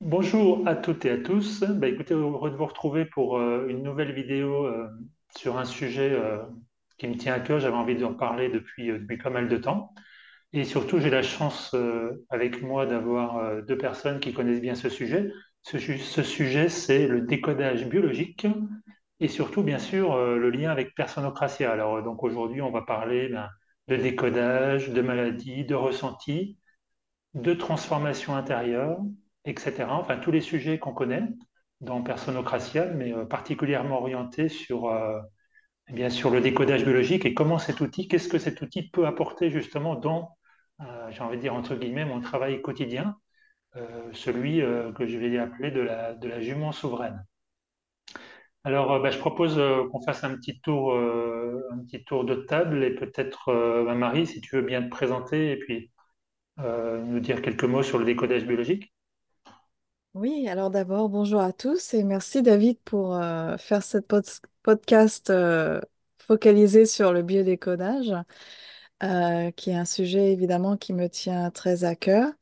Bonjour à toutes et à tous. Écoutez, heureux de vous retrouver pour une nouvelle vidéo sur un sujet qui me tient à cœur. J'avais envie d'en parler depuis pas mal de temps. Et surtout, j'ai la chance avec moi d'avoir deux personnes qui connaissent bien ce sujet. Ce sujet, c'est le décodage biologique et surtout, bien sûr, le lien avec Personocratia. Alors, donc aujourd'hui, on va parler de décodage, de maladie, de ressenti, de transformation intérieure, etc. Enfin, tous les sujets qu'on connaît dans Personocratia, mais particulièrement orientés sur le décodage biologique et comment cet outil, qu'est-ce que cet outil peut apporter justement dans, j'ai envie de dire entre guillemets, mon travail quotidien, celui que je vais appeler de la jument souveraine. Alors, je propose qu'on fasse un petit tour de table et peut-être, Marie, si tu veux bien te présenter et puis nous dire quelques mots sur le décodage biologique. Oui, alors d'abord, bonjour à tous et merci David pour faire cette podcast focalisé sur le biodécodage, qui est un sujet évidemment qui me tient très à cœur,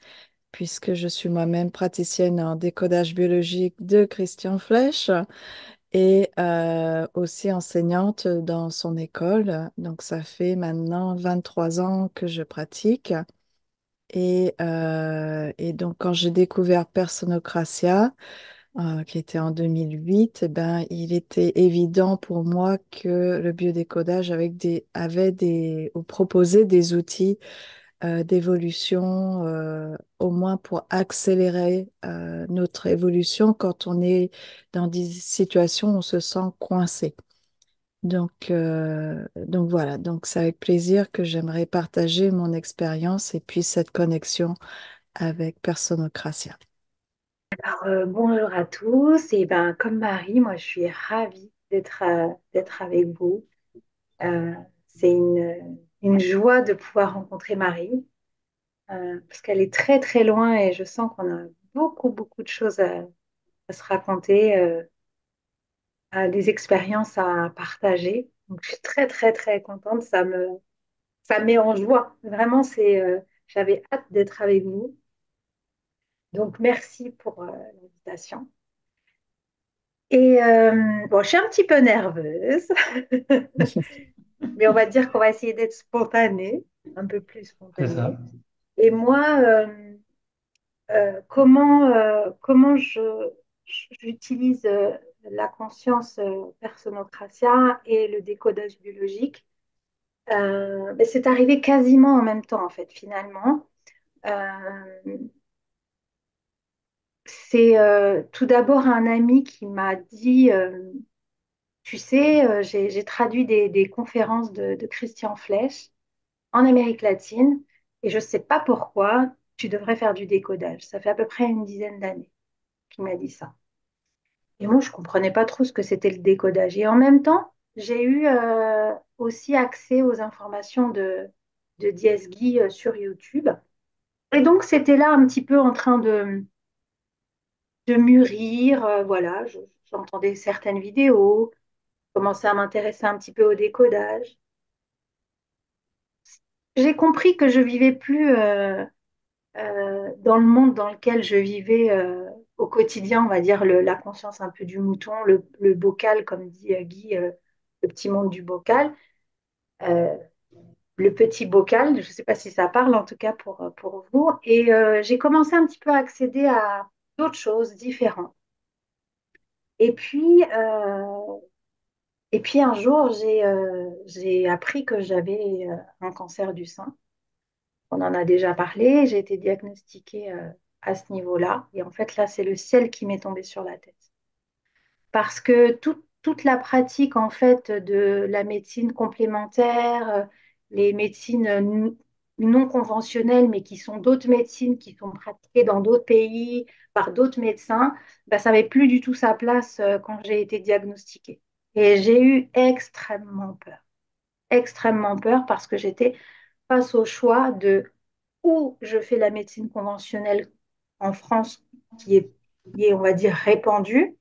puisque je suis moi-même praticienne en décodage biologique de Christian Flech et aussi enseignante dans son école. Donc ça fait maintenant 23 ans que je pratique. Et donc, quand j'ai découvert Personocratia, qui était en 2008, eh ben, il était évident pour moi que le biodécodage ou proposait des outils d'évolution, au moins pour accélérer notre évolution quand on est dans des situations où on se sent coincé. Donc voilà, donc c'est avec plaisir que j'aimerais partager mon expérience et puis cette connexion avec Personocratia. Bonjour à tous. Et ben, comme Marie, moi, je suis ravie d'être avec vous. C'est une joie de pouvoir rencontrer Marie parce qu'elle est très très loin et je sens qu'on a beaucoup de choses à se raconter, des expériences à partager. Donc, je suis très contente. Ça me met en joie. Vraiment, j'avais hâte d'être avec vous. Donc, merci pour l'invitation. Et bon, je suis un petit peu nerveuse, mais on va dire qu'on va essayer d'être spontané, un peu plus C'est ça. spontané. Et moi, comment j'utilise la conscience Personocratia et le décodage biologique, ben, c'est arrivé quasiment en même temps, en fait, finalement. Euh, c'est tout d'abord un ami qui m'a dit, tu sais, j'ai traduit des conférences de Christian Flech en Amérique latine et je ne sais pas pourquoi tu devrais faire du décodage. Ça fait à peu près une dizaine d'années qu'il m'a dit ça. Et moi, je ne comprenais pas trop ce que c'était le décodage. Et en même temps, j'ai eu aussi accès aux informations de Diez Guy sur YouTube. Et donc, c'était là un petit peu en train de mûrir. Voilà, j'entendais certaines vidéos, commençais à m'intéresser un petit peu au décodage. J'ai compris que je vivais plus dans le monde dans lequel je vivais au quotidien, on va dire la conscience un peu du mouton, le bocal, comme dit Guy, le petit monde du bocal, euh, le petit bocal, je ne sais pas si ça parle en tout cas pour vous. Et j'ai commencé un petit peu à accéder à d'autres choses différentes. Et puis, euh, et puis un jour, j'ai appris que j'avais un cancer du sein. On en a déjà parlé, j'ai été diagnostiquée à ce niveau-là. Et en fait, là, c'est le ciel qui m'est tombé sur la tête. Parce que toute la pratique, en fait, de la médecine complémentaire, les médecines non conventionnelles, mais qui sont d'autres médecines qui sont pratiquées dans d'autres pays par d'autres médecins, ben, ça n'avait plus du tout sa place quand j'ai été diagnostiquée. Et j'ai eu extrêmement peur parce que j'étais face au choix de ou je fais la médecine conventionnelle en France qui est, on va dire, répandue,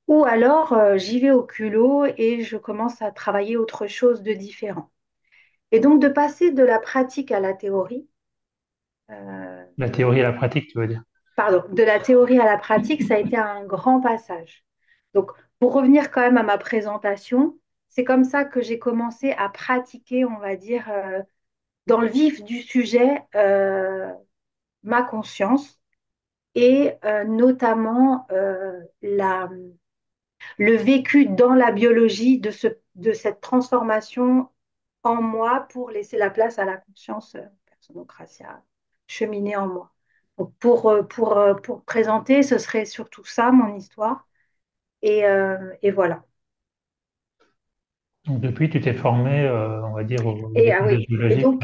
ou alors j'y vais au culot et je commence à travailler autre chose de différent. Et donc de passer de la pratique à la théorie, euh, La théorie et la pratique, tu veux dire. pardon, de la théorie à la pratique, ça a été un grand passage. Donc, pour revenir quand même à ma présentation, c'est comme ça que j'ai commencé à pratiquer, on va dire, dans le vif du sujet, ma conscience et notamment le vécu dans la biologie de cette transformation en moi pour laisser la place à la conscience personocratia cheminer en moi. Donc pour présenter, ce serait surtout ça, mon histoire. Et voilà. Donc depuis, tu t'es formé, on va dire, au Et ah décollage oui. Et biologique. donc,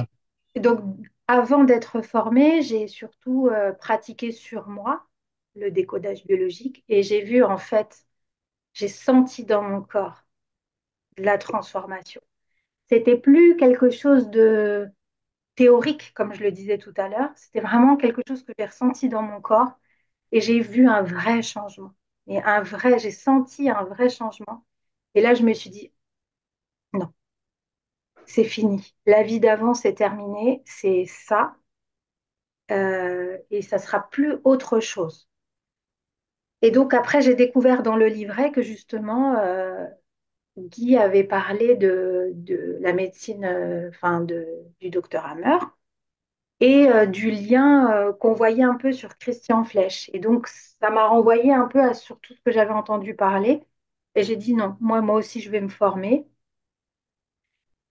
donc avant d'être formée, j'ai surtout pratiqué sur moi le décodage biologique et j'ai vu en fait, j'ai senti dans mon corps de la transformation. C'était plus quelque chose de théorique, comme je le disais tout à l'heure. C'était vraiment quelque chose que j'ai ressenti dans mon corps et j'ai vu un vrai changement. Et j'ai senti un vrai changement. Et là, je me suis dit, non, c'est fini. La vie d'avant, c'est terminé. C'est ça. Et ça sera plus autre chose. Et donc, après, j'ai découvert dans le livret que justement, Guy avait parlé de la médecine, du docteur Hammer et du lien qu'on voyait un peu sur Christian Flech. Et donc, ça m'a renvoyé un peu sur tout ce que j'avais entendu parler. Et j'ai dit non, moi aussi, je vais me former.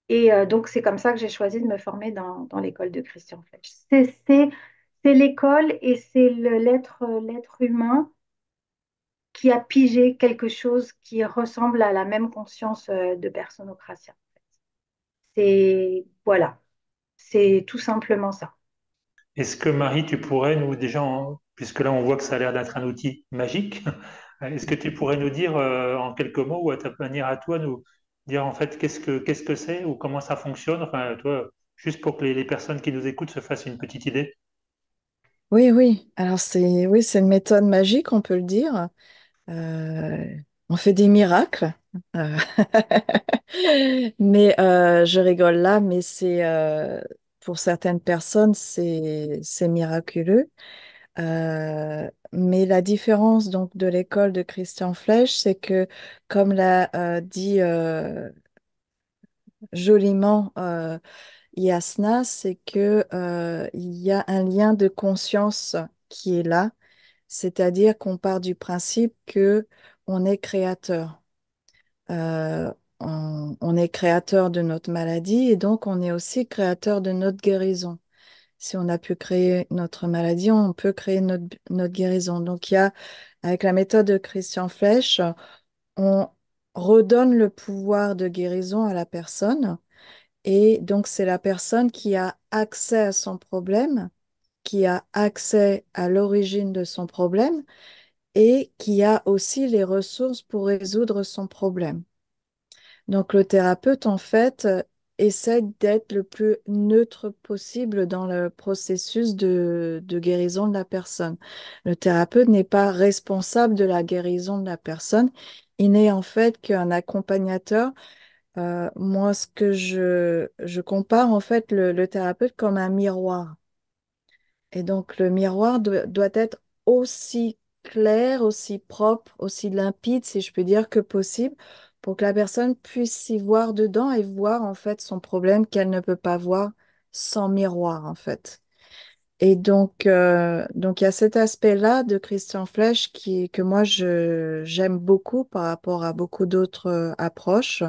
Et donc, c'est comme ça que j'ai choisi de me former dans l'école de Christian Flech. C'est l'école et c'est l'être humain qui a pigé quelque chose qui ressemble à la même conscience de personocratia. Voilà, c'est tout simplement ça. Est-ce que Marie, tu pourrais nous déjà, puisque là on voit que ça a l'air d'être un outil magique, est-ce que tu pourrais nous dire en quelques mots ou à ta manière à toi, nous dire en fait qu'est-ce que c'est ou comment ça fonctionne, enfin toi, juste pour que les personnes qui nous écoutent se fassent une petite idée. Oui, oui. Alors c'est une méthode magique, on peut le dire. Euh, on fait des miracles. Euh, mais je rigole là, mais pour certaines personnes, c'est miraculeux. Mais la différence donc de l'école de Christian Flech, c'est que, comme l'a dit joliment Yasna, c'est que il y a un lien de conscience qui est là, c'est-à-dire qu'on part du principe que on est créateur. On est créateur de notre maladie et donc on est aussi créateur de notre guérison. Si on a pu créer notre maladie, on peut créer notre guérison. Donc, avec la méthode de Christian Flech, on redonne le pouvoir de guérison à la personne. Et donc, c'est la personne qui a accès à son problème, qui a accès à l'origine de son problème et qui a aussi les ressources pour résoudre son problème. Donc, le thérapeute, en fait, essaie d'être le plus neutre possible dans le processus de guérison de la personne. Le thérapeute n'est pas responsable de la guérison de la personne. Il n'est en fait qu'un accompagnateur. Moi, je compare en fait le thérapeute comme un miroir. Et donc, le miroir doit être aussi clair, aussi propre, aussi limpide, si je peux dire, que possible, pour que la personne puisse s'y voir dedans et voir en fait son problème qu'elle ne peut pas voir sans miroir, en fait. Et donc il y a cet aspect-là de Christian Flech que moi, j'aime beaucoup par rapport à beaucoup d'autres approches.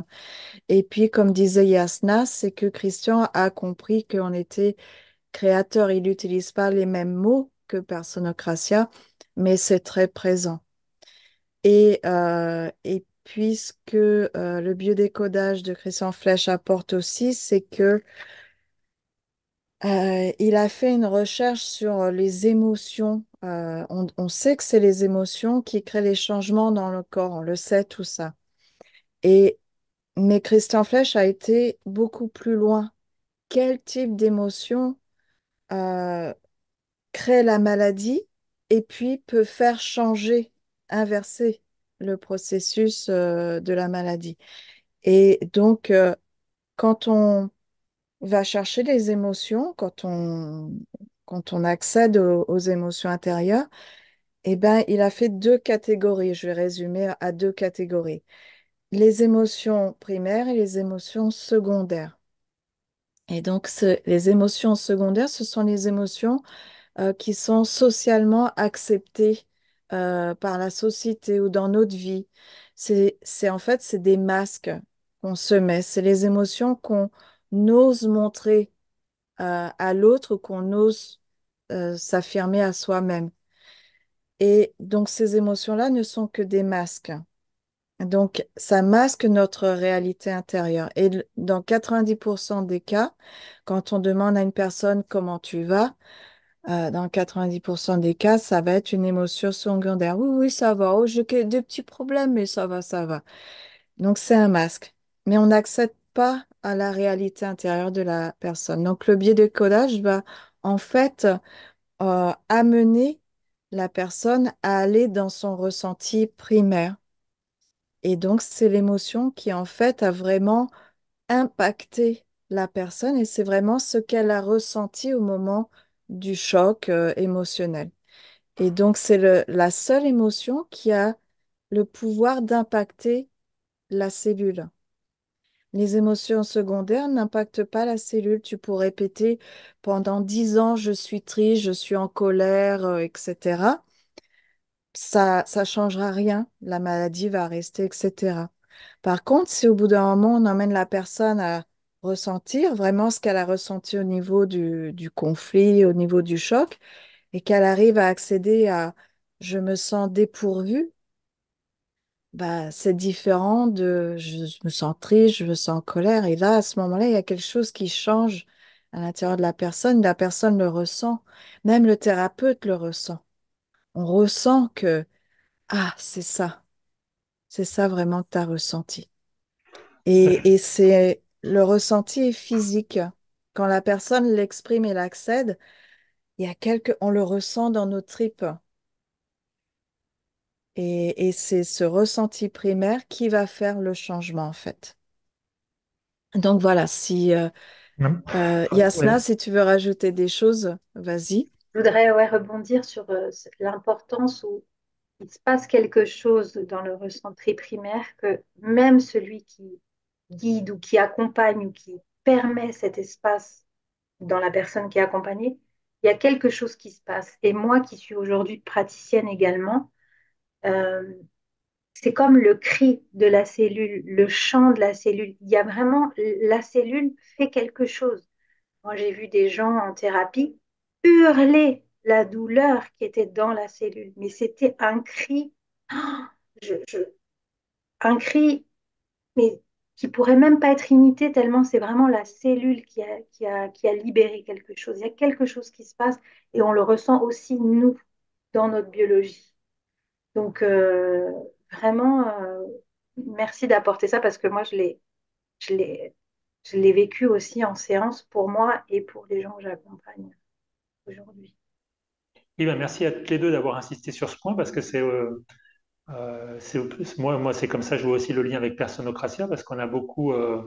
Et puis, comme disait Yasna, c'est que Christian a compris qu'on était créateur, il n'utilise pas les mêmes mots que Personocratia, mais c'est très présent. Et puisque le biodécodage de Christian Flech apporte aussi, c'est que il a fait une recherche sur les émotions. On sait que c'est les émotions qui créent les changements dans le corps, on le sait tout ça. Et, mais Christian Flech a été beaucoup plus loin. Quel type d'émotion euh, crée la maladie et puis peut faire changer, inverser le processus de la maladie. Et donc, quand on va chercher les émotions, quand on quand on accède aux émotions intérieures, eh ben, il a fait deux catégories. Je vais résumer à deux catégories. Les émotions primaires et les émotions secondaires. Et donc, les émotions secondaires, ce sont les émotions qui sont socialement acceptées par la société ou dans notre vie. En fait, c'est des masques qu'on se met. C'est les émotions qu'on ose montrer à l'autre ou qu'on ose s'affirmer à soi-même. Et donc, ces émotions-là ne sont que des masques. Donc, ça masque notre réalité intérieure. Et dans 90% des cas, quand on demande à une personne comment tu vas, dans 90% des cas, ça va être une émotion secondaire. Oui, oui, ça va. Oh, j'ai des petits problèmes, mais ça va, ça va. Donc, c'est un masque. Mais on n'accède pas à la réalité intérieure de la personne. Donc, le biais de codage va en fait amener la personne à aller dans son ressenti primaire. Et donc, c'est l'émotion qui, en fait, a vraiment impacté la personne et c'est vraiment ce qu'elle a ressenti au moment du choc émotionnel. Et donc, c'est la seule émotion qui a le pouvoir d'impacter la cellule. Les émotions secondaires n'impactent pas la cellule. Tu pourrais répéter pendant 10 ans, je suis triste, je suis en colère, etc. Ça changera rien. La maladie va rester, etc. Par contre, si au bout d'un moment, on emmène la personne à ressentir vraiment ce qu'elle a ressenti au niveau du conflit, au niveau du choc, et qu'elle arrive à accéder à je me sens dépourvue, bah, c'est différent de je me sens triste, je me sens en colère. Et là, à ce moment-là, il y a quelque chose qui change à l'intérieur de la personne. La personne le ressent. Même le thérapeute le ressent. On ressent que, ah, c'est ça vraiment que tu as ressenti. Et c'est le ressenti est physique. Quand la personne l'exprime et l'accède, on le ressent dans nos tripes. Et c'est ce ressenti primaire qui va faire le changement, en fait. Donc voilà, si Ouais. Yasna, si tu veux rajouter des choses, vas-y. Je voudrais ouais, rebondir sur l'importance où il se passe quelque chose dans le ressenti primaire, que même celui qui guide ou qui accompagne ou qui permet cet espace dans la personne qui est accompagnée, il y a quelque chose qui se passe. Et moi qui suis aujourd'hui praticienne également, euh, c'est comme le cri de la cellule, le chant de la cellule. Il y a vraiment, la cellule fait quelque chose. Moi, j'ai vu des gens en thérapie hurler la douleur qui était dans la cellule, mais c'était un cri, je, je- un cri, mais qui pourrait même pas être imité tellement c'est vraiment la cellule qui a libéré quelque chose. Il y a quelque chose qui se passe et on le ressent aussi, nous, dans notre biologie. Donc, vraiment, merci d'apporter ça parce que moi, je l'ai, je l'ai vécu aussi en séance pour moi et pour les gens que j'accompagne aujourd'hui. Oui, ben, merci à toutes les deux d'avoir insisté sur ce point parce que moi, c'est comme ça, je vois aussi le lien avec Personocratia parce qu'on a beaucoup, il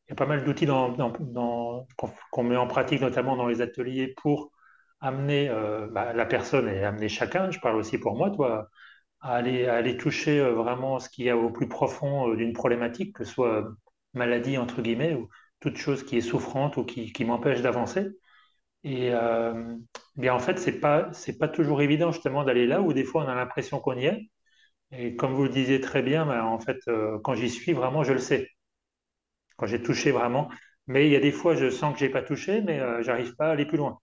y a pas mal d'outils qu'on met en pratique, notamment dans les ateliers pour amener la personne et amener chacun, je parle aussi pour moi, toi, à aller toucher vraiment ce qu'il y a au plus profond d'une problématique, que ce soit maladie, entre guillemets, ou toute chose qui est souffrante ou qui m'empêche d'avancer. Et bien en fait, c'est pas toujours évident justement d'aller là où des fois on a l'impression qu'on y est. Et comme vous le disiez très bien, ben, en fait, quand j'y suis, vraiment, je le sais. Quand j'ai touché vraiment. Mais il y a des fois, je sens que j'ai pas touché, mais j'arrive pas à aller plus loin.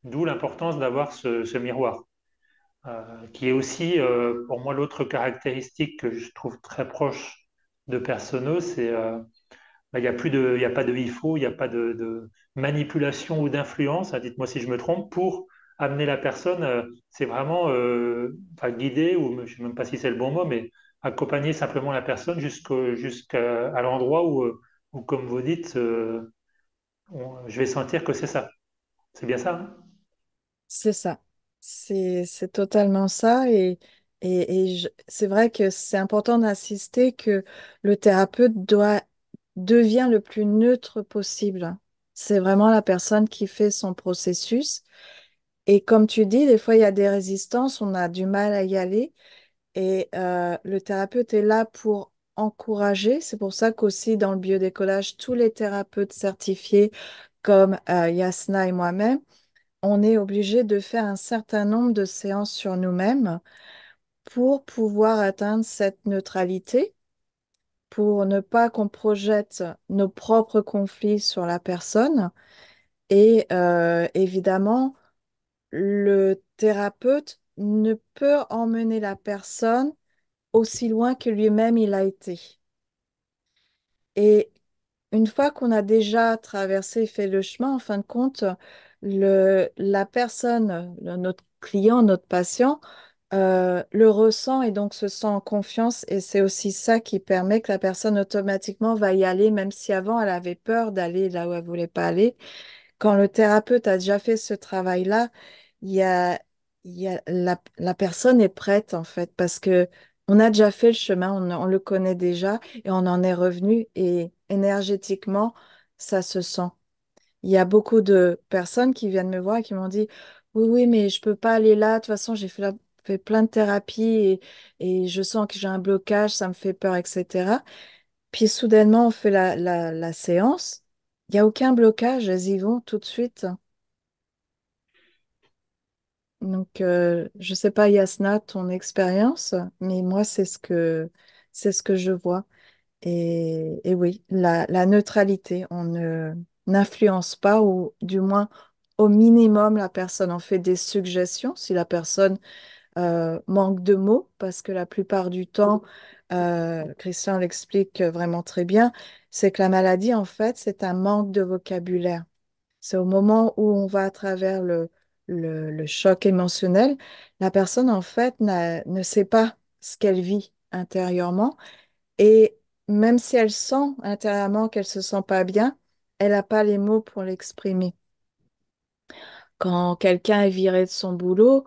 D'où l'importance d'avoir ce miroir, qui est aussi, pour moi, l'autre caractéristique que je trouve très proche de Persono, c'est il y a plus de, il y a pas de il faut, il n'y a pas de manipulation ou d'influence, hein, dites-moi si je me trompe, pour amener la personne, c'est vraiment enfin, guider, ou je ne sais même pas si c'est le bon mot, mais accompagner simplement la personne jusqu'à à l'endroit où, comme vous dites, je vais sentir que c'est ça. C'est bien ça, hein. C'est ça. C'est totalement ça. C'est vrai que c'est important d'insister que le thérapeute devient le plus neutre possible. C'est vraiment la personne qui fait son processus Et comme tu dis, des fois, il y a des résistances, on a du mal à y aller. Et le thérapeute est là pour encourager. C'est pour ça qu'aussi dans le biodécollage, tous les thérapeutes certifiés comme Yasna et moi-même, on est obligé de faire un certain nombre de séances sur nous-mêmes pour pouvoir atteindre cette neutralité, pour ne pas qu'on projette nos propres conflits sur la personne. Et évidemment, le thérapeute ne peut emmener la personne aussi loin que lui-même il a été. Et une fois qu'on a déjà traversé et fait le chemin, en fin de compte, la personne, notre client, notre patient, le ressent et donc se sent en confiance. Et c'est aussi ça qui permet que la personne automatiquement va y aller, même si avant elle avait peur d'aller là où elle voulait pas aller. Quand le thérapeute a déjà fait ce travail-là, il y a, la personne est prête en fait parce que on a déjà fait le chemin, on le connaît déjà et on en est revenu et énergétiquement, ça se sent. Il y a beaucoup de personnes qui viennent me voir et qui m'ont dit, oui, oui, mais je peux pas aller là. De toute façon, fait plein de thérapies et je sens que j'ai un blocage, ça me fait peur, etc. Puis soudainement, on fait la séance. Il n'y a aucun blocage, elles y vont tout de suite. Donc, je sais pas, Yasna, ton expérience, mais moi, c'est ce que je vois. Et oui, la neutralité, on ne n'influence pas, ou du moins, au minimum, la personne. On fait des suggestions si la personne manque de mots, parce que la plupart du temps, Christian l'explique vraiment très bien, c'est que la maladie, en fait, c'est un manque de vocabulaire. C'est au moment où on va à travers le choc émotionnel, la personne, en fait, ne sait pas ce qu'elle vit intérieurement. Et même si elle sent intérieurement qu'elle se sent pas bien, elle n'a pas les mots pour l'exprimer. Quand quelqu'un est viré de son boulot,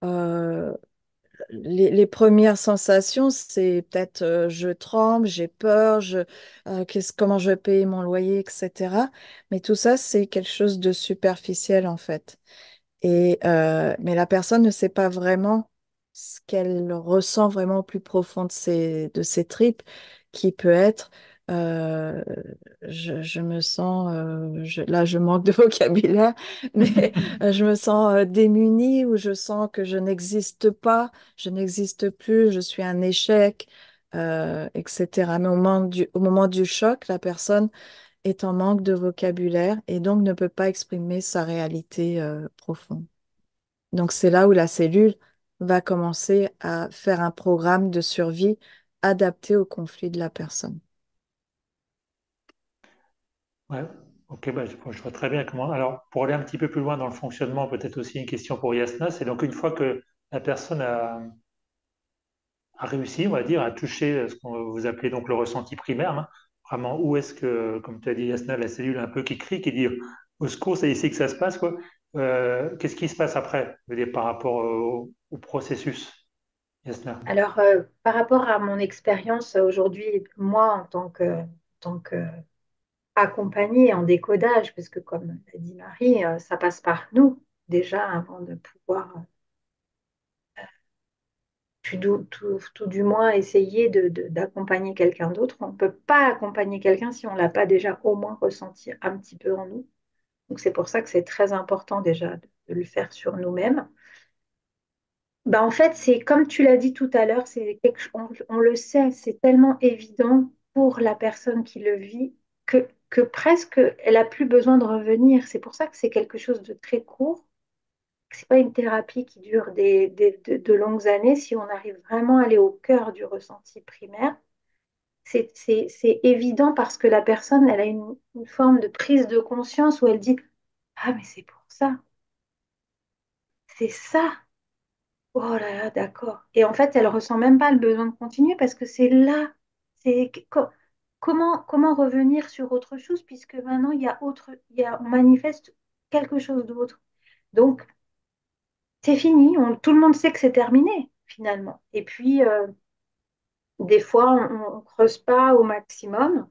euh, les premières sensations, c'est peut-être je tremble, j'ai peur, comment je vais payer mon loyer, etc. Mais tout ça, c'est quelque chose de superficiel en fait. Mais la personne ne sait pas vraiment ce qu'elle ressent vraiment au plus profond de ses tripes, qui peut être euh, je me sens, là je manque de vocabulaire, mais je me sens démunie ou je sens que je n'existe pas, je n'existe plus, je suis un échec, etc. Mais au moment du choc, la personne est en manque de vocabulaire et donc ne peut pas exprimer sa réalité profonde. Donc c'est là où la cellule va commencer à faire un programme de survie adapté au conflit de la personne. Ouais. Ok, bah, je vois très bien comment. Alors, pour aller un petit peu plus loin dans le fonctionnement, peut-être aussi une question pour Yasna, c'est donc une fois que la personne a réussi, on va dire, à toucher ce qu'on vous appelez donc le ressenti primaire, hein. Vraiment, où est-ce que, comme tu as dit, Yasna, la cellule un peu qui crie, qui dit au secours, c'est ici que ça se passe, quoi. Qu'est-ce qui se passe après, je veux dire, par rapport au processus, Yasna? Alors, par rapport à mon expérience aujourd'hui, moi, en tant qu'accompagnée en décodage, parce que comme l'a dit Marie, ça passe par nous déjà avant de pouvoir tout du moins essayer d'accompagner quelqu'un d'autre. On ne peut pas accompagner quelqu'un si on ne l'a pas déjà au moins ressenti un petit peu en nous. Donc c'est pour ça que c'est très important déjà de le faire sur nous-mêmes. Bah, en fait, c'est comme tu l'as dit tout à l'heure, on le sait, c'est tellement évident pour la personne qui le vit que presque elle a plus besoin de revenir. C'est pour ça que c'est quelque chose de très court. C'est pas une thérapie qui dure de longues années. Si on arrive vraiment à aller au cœur du ressenti primaire, c'est évident parce que la personne, elle a une forme de prise de conscience où elle dit, ah, mais c'est pour ça, c'est ça. Oh là là, d'accord. Et en fait, elle ressent même pas le besoin de continuer parce que c'est là. C'est comment revenir sur autre chose puisque maintenant on manifeste quelque chose d'autre. Donc, c'est fini. Tout le monde sait que c'est terminé finalement. Et puis, des fois, on creuse pas au maximum.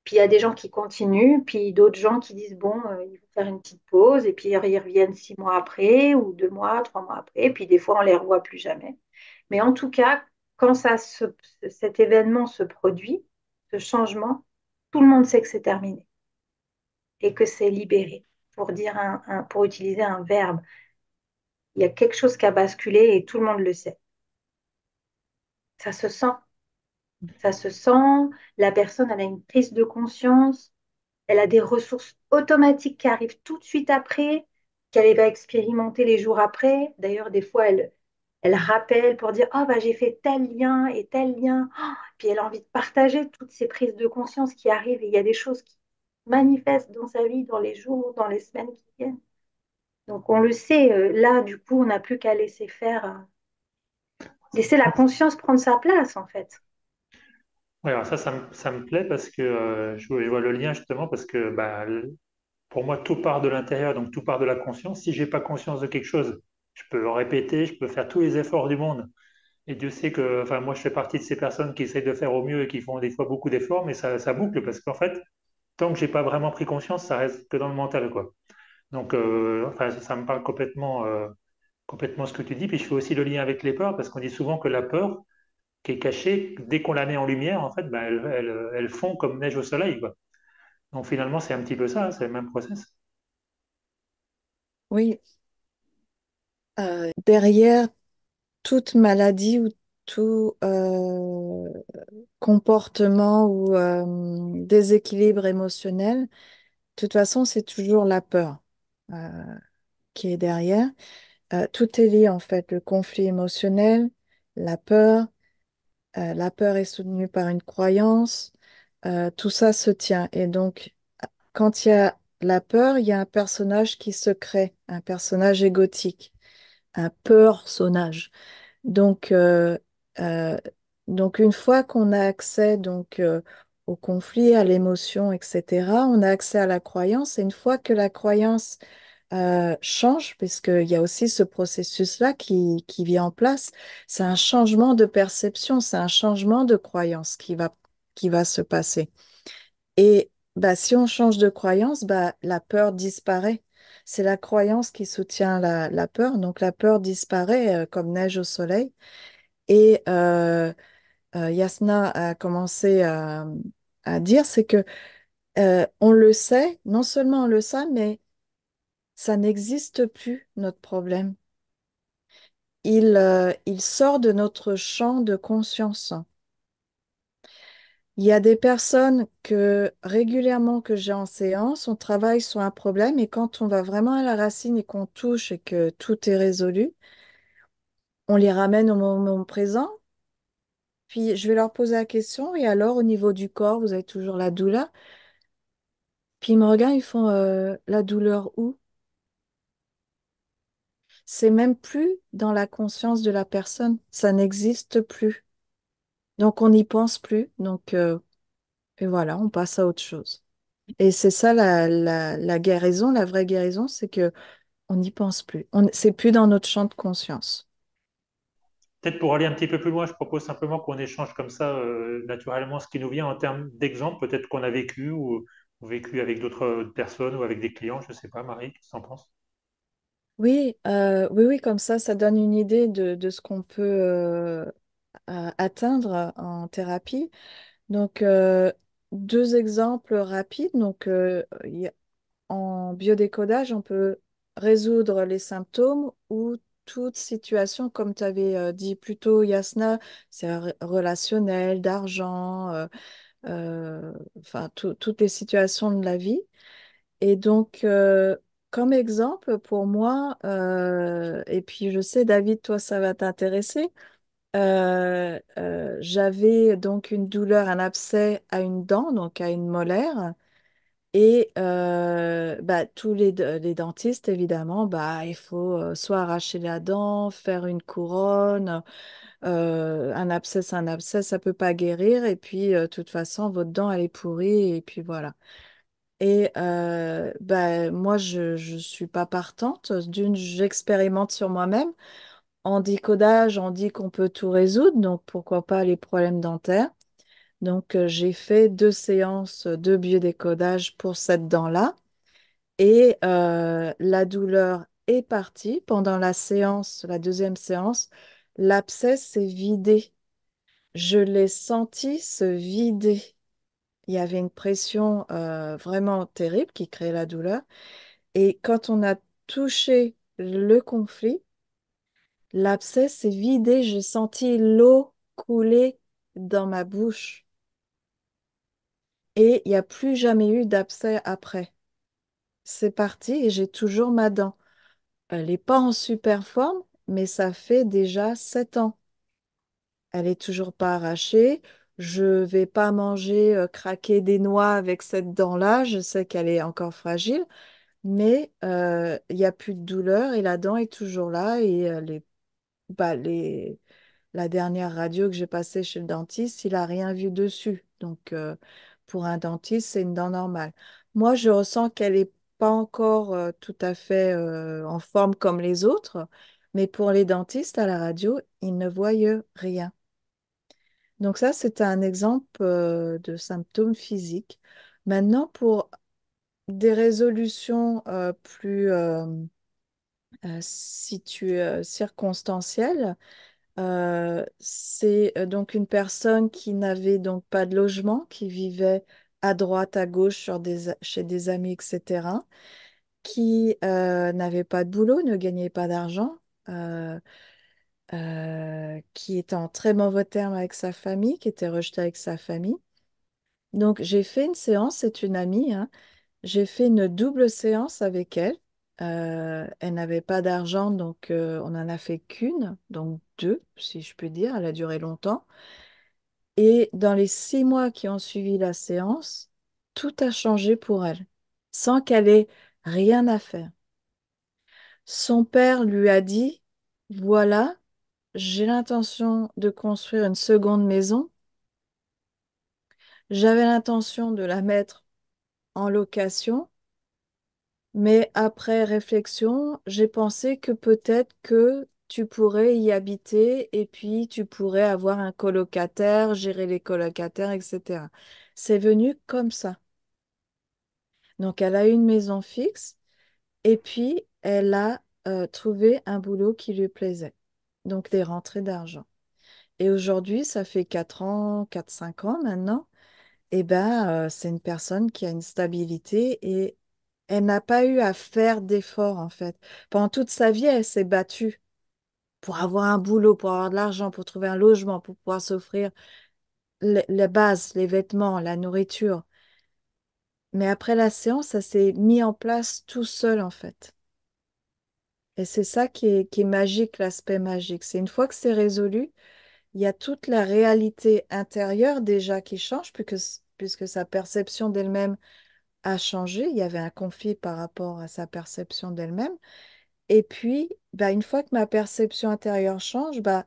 Puis il y a des gens qui continuent, puis d'autres gens qui disent, bon, il faut faire une petite pause, et puis ils reviennent 6 mois après, ou 2 mois, 3 mois après, puis des fois on les revoit plus jamais. Mais en tout cas, quand cet événement se produit, ce changement, tout le monde sait que c'est terminé et que c'est libéré. Pour utiliser un verbe, il y a quelque chose qui a basculé et tout le monde le sait. Ça se sent, ça se sent. La personne, elle a une prise de conscience, elle a des ressources automatiques qui arrivent tout de suite après, qu'elle va expérimenter les jours après. D'ailleurs, des fois, elle rappelle pour dire, oh, bah, j'ai fait tel lien et tel lien. Oh, puis elle a envie de partager toutes ces prises de conscience qui arrivent et il y a des choses qui manifestent dans sa vie dans les jours, dans les semaines qui viennent. Donc on le sait, là, du coup, on n'a plus qu'à laisser faire, laisser la conscience prendre sa place, en fait. Ouais, alors ça me plaît parce que je vois le lien justement parce que bah, pour moi, tout part de l'intérieur, donc tout part de la conscience. Si j'ai pas conscience de quelque chose, je peux le répéter, je peux faire tous les efforts du monde. Et Dieu sait que, enfin, moi, je fais partie de ces personnes qui essayent de faire au mieux et qui font des fois beaucoup d'efforts, mais ça boucle parce qu'en fait, tant que j'ai pas vraiment pris conscience, ça reste que dans le mental, quoi. Donc, enfin, ça me parle complètement ce que tu dis. Puis je fais aussi le lien avec les peurs parce qu'on dit souvent que la peur qui est cachée, dès qu'on la met en lumière, en fait, ben, elle fond comme neige au soleil, quoi. Donc finalement, c'est un petit peu ça, hein, c'est le même process. Oui, derrière toute maladie ou tout comportement ou déséquilibre émotionnel, de toute façon, c'est toujours la peur euh, qui est derrière. Tout est lié en fait, le conflit émotionnel, la peur. La peur est soutenue par une croyance. Tout ça se tient. Et donc, quand il y a la peur, il y a un personnage qui se crée, un personnage égotique, un peur-sonnage. Donc, euh, donc, une fois qu'on a accès au conflit, à l'émotion, etc., on a accès à la croyance. Et une fois que la croyance change, puisqu'il y a aussi ce processus-là qui vient en place, c'est un changement de perception, c'est un changement de croyance qui va se passer. Et bah, si on change de croyance, bah, la peur disparaît. C'est la croyance qui soutient la peur. Donc la peur disparaît comme neige au soleil. Et Yasna a commencé à dire, c'est que on le sait, non seulement on le sait, mais ça n'existe plus, notre problème. Il sort de notre champ de conscience. Il y a des personnes que régulièrement que j'ai en séance, on travaille sur un problème et quand on va vraiment à la racine et qu'on touche et que tout est résolu, on les ramène au moment présent. Puis je vais leur poser la question et alors au niveau du corps, vous avez toujours la douleur. Puis ils me regardent, ils font la douleur où? C'est même plus dans la conscience de la personne, ça n'existe plus. Donc on n'y pense plus. Donc et voilà, on passe à autre chose. Et c'est ça la guérison, la vraie guérison, c'est que on n'y pense plus. C'est plus dans notre champ de conscience. Peut-être pour aller un petit peu plus loin, je propose simplement qu'on échange comme ça naturellement ce qui nous vient en termes d'exemple, peut-être qu'on a vécu ou vécu avec d'autres personnes ou avec des clients, je ne sais pas, Marie, qu'est-ce que tu en penses? Oui, oui, comme ça donne une idée de ce qu'on peut atteindre en thérapie. Donc, deux exemples rapides. Donc, en biodécodage, on peut résoudre les symptômes ou toute situation, comme tu avais dit plus tôt, Yasna, c'est relationnel, d'argent, enfin, toutes les situations de la vie. Et donc, comme exemple pour moi, et puis je sais, David, toi, ça va t'intéresser, j'avais donc une douleur, un abcès à une dent, donc à une molaire. Et bah, les dentistes, évidemment, bah, il faut soit arracher la dent, faire une couronne, un abcès, c'est un abcès, ça peut pas guérir. Et puis, de toute façon, votre dent, elle est pourrie. Et puis voilà. Et bah, moi, je suis pas partante. D'une, j'expérimente sur moi-même. En décodage, on dit qu'on peut tout résoudre, donc pourquoi pas les problèmes dentaires. Donc, j'ai fait 2 séances de biodécodage pour cette dent-là. Et la douleur est partie. Pendant la séance, la deuxième séance, l'abcès s'est vidé. Je l'ai senti se vider. Il y avait une pression vraiment terrible qui créait la douleur. Et quand on a touché le conflit, l'abcès s'est vidé. J'ai senti l'eau couler dans ma bouche. Et il n'y a plus jamais eu d'abcès après. C'est parti et j'ai toujours ma dent. Elle n'est pas en super forme, mais ça fait déjà 7 ans. Elle est toujours pas arrachée. Je vais pas manger, craquer des noix avec cette dent-là. Je sais qu'elle est encore fragile, mais il n'y a plus de douleur et la dent est toujours là. Et bah, la dernière radio que j'ai passée chez le dentiste, il n'a rien vu dessus. Donc, pour un dentiste, c'est une dent normale. Moi, je ressens qu'elle n'est pas encore tout à fait en forme comme les autres, mais pour les dentistes à la radio, ils ne voient rien. Donc ça, c'est un exemple de symptômes physiques. Maintenant, pour des résolutions plus circonstancielles, c'est donc une personne qui n'avait donc pas de logement, qui vivait à droite, à gauche, chez des amis, etc., qui n'avait pas de boulot, ne gagnait pas d'argent, euh, qui était en très mauvais termes avec sa famille, qui était rejeté avec sa famille. Donc j'ai fait une séance, c'est une amie, hein. J'ai fait une double séance avec elle. Elle n'avait pas d'argent, donc on n'en a fait qu'une, donc deux, si je puis dire. Elle a duré longtemps. Et dans les 6 mois qui ont suivi la séance, tout a changé pour elle, sans qu'elle ait rien à faire. Son père lui a dit, voilà, j'ai l'intention de construire une seconde maison. J'avais l'intention de la mettre en location. Mais après réflexion, j'ai pensé que peut-être que tu pourrais y habiter et puis tu pourrais avoir un colocataire, gérer les colocataires, etc. C'est venu comme ça. Donc, elle a eu une maison fixe et puis elle a trouvé un boulot qui lui plaisait. Donc, des rentrées d'argent. Et aujourd'hui, ça fait 4 ans, 4 5 ans maintenant. Eh ben, c'est une personne qui a une stabilité et elle n'a pas eu à faire d'efforts en fait. Pendant toute sa vie, elle s'est battue pour avoir un boulot, pour avoir de l'argent, pour trouver un logement, pour pouvoir s'offrir les bases, les vêtements, la nourriture. Mais après la séance, ça s'est mis en place tout seul en fait. Et c'est ça qui est magique, l'aspect magique. C'est une fois que c'est résolu, il y a toute la réalité intérieure déjà qui change puisque sa perception d'elle-même a changé. Il y avait un conflit par rapport à sa perception d'elle-même. Et puis, bah, une fois que ma perception intérieure change, bah,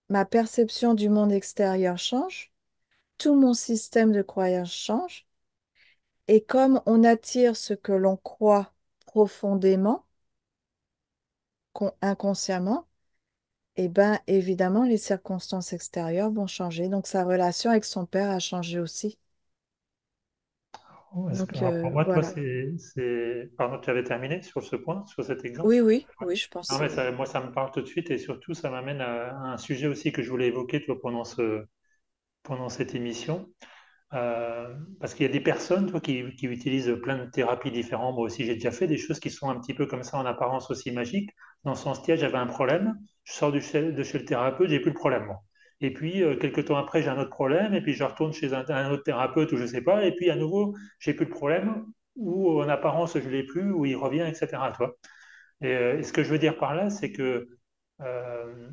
ma perception du monde extérieur change, tout mon système de croyance change. Et comme on attire ce que l'on croit profondément, inconsciemment, et ben évidemment, les circonstances extérieures vont changer. Donc, sa relation avec son père a changé aussi. Donc, Alors, pour moi, toi, voilà. Pardon, tu avais terminé sur ce point, sur cet exemple? Oui, oui, oui, je Non, pense. mais moi, ça me parle tout de suite et surtout, ça m'amène à un sujet aussi que je voulais évoquer, toi, pendant cette émission. Parce qu'il y a des personnes, toi, qui utilisent plein de thérapies différentes. Moi aussi, j'ai déjà fait des choses qui sont un petit peu comme ça en apparence aussi magiques. Dans son style, j'avais un problème, je sors de chez le thérapeute, j'ai plus le problème, moi. Et puis, quelques temps après, j'ai un autre problème, et puis je retourne chez un autre thérapeute ou je sais pas, et puis à nouveau, j'ai plus le problème, ou en apparence, je l'ai plus, ou il revient, etc. Toi. Et ce que je veux dire par là, c'est que euh,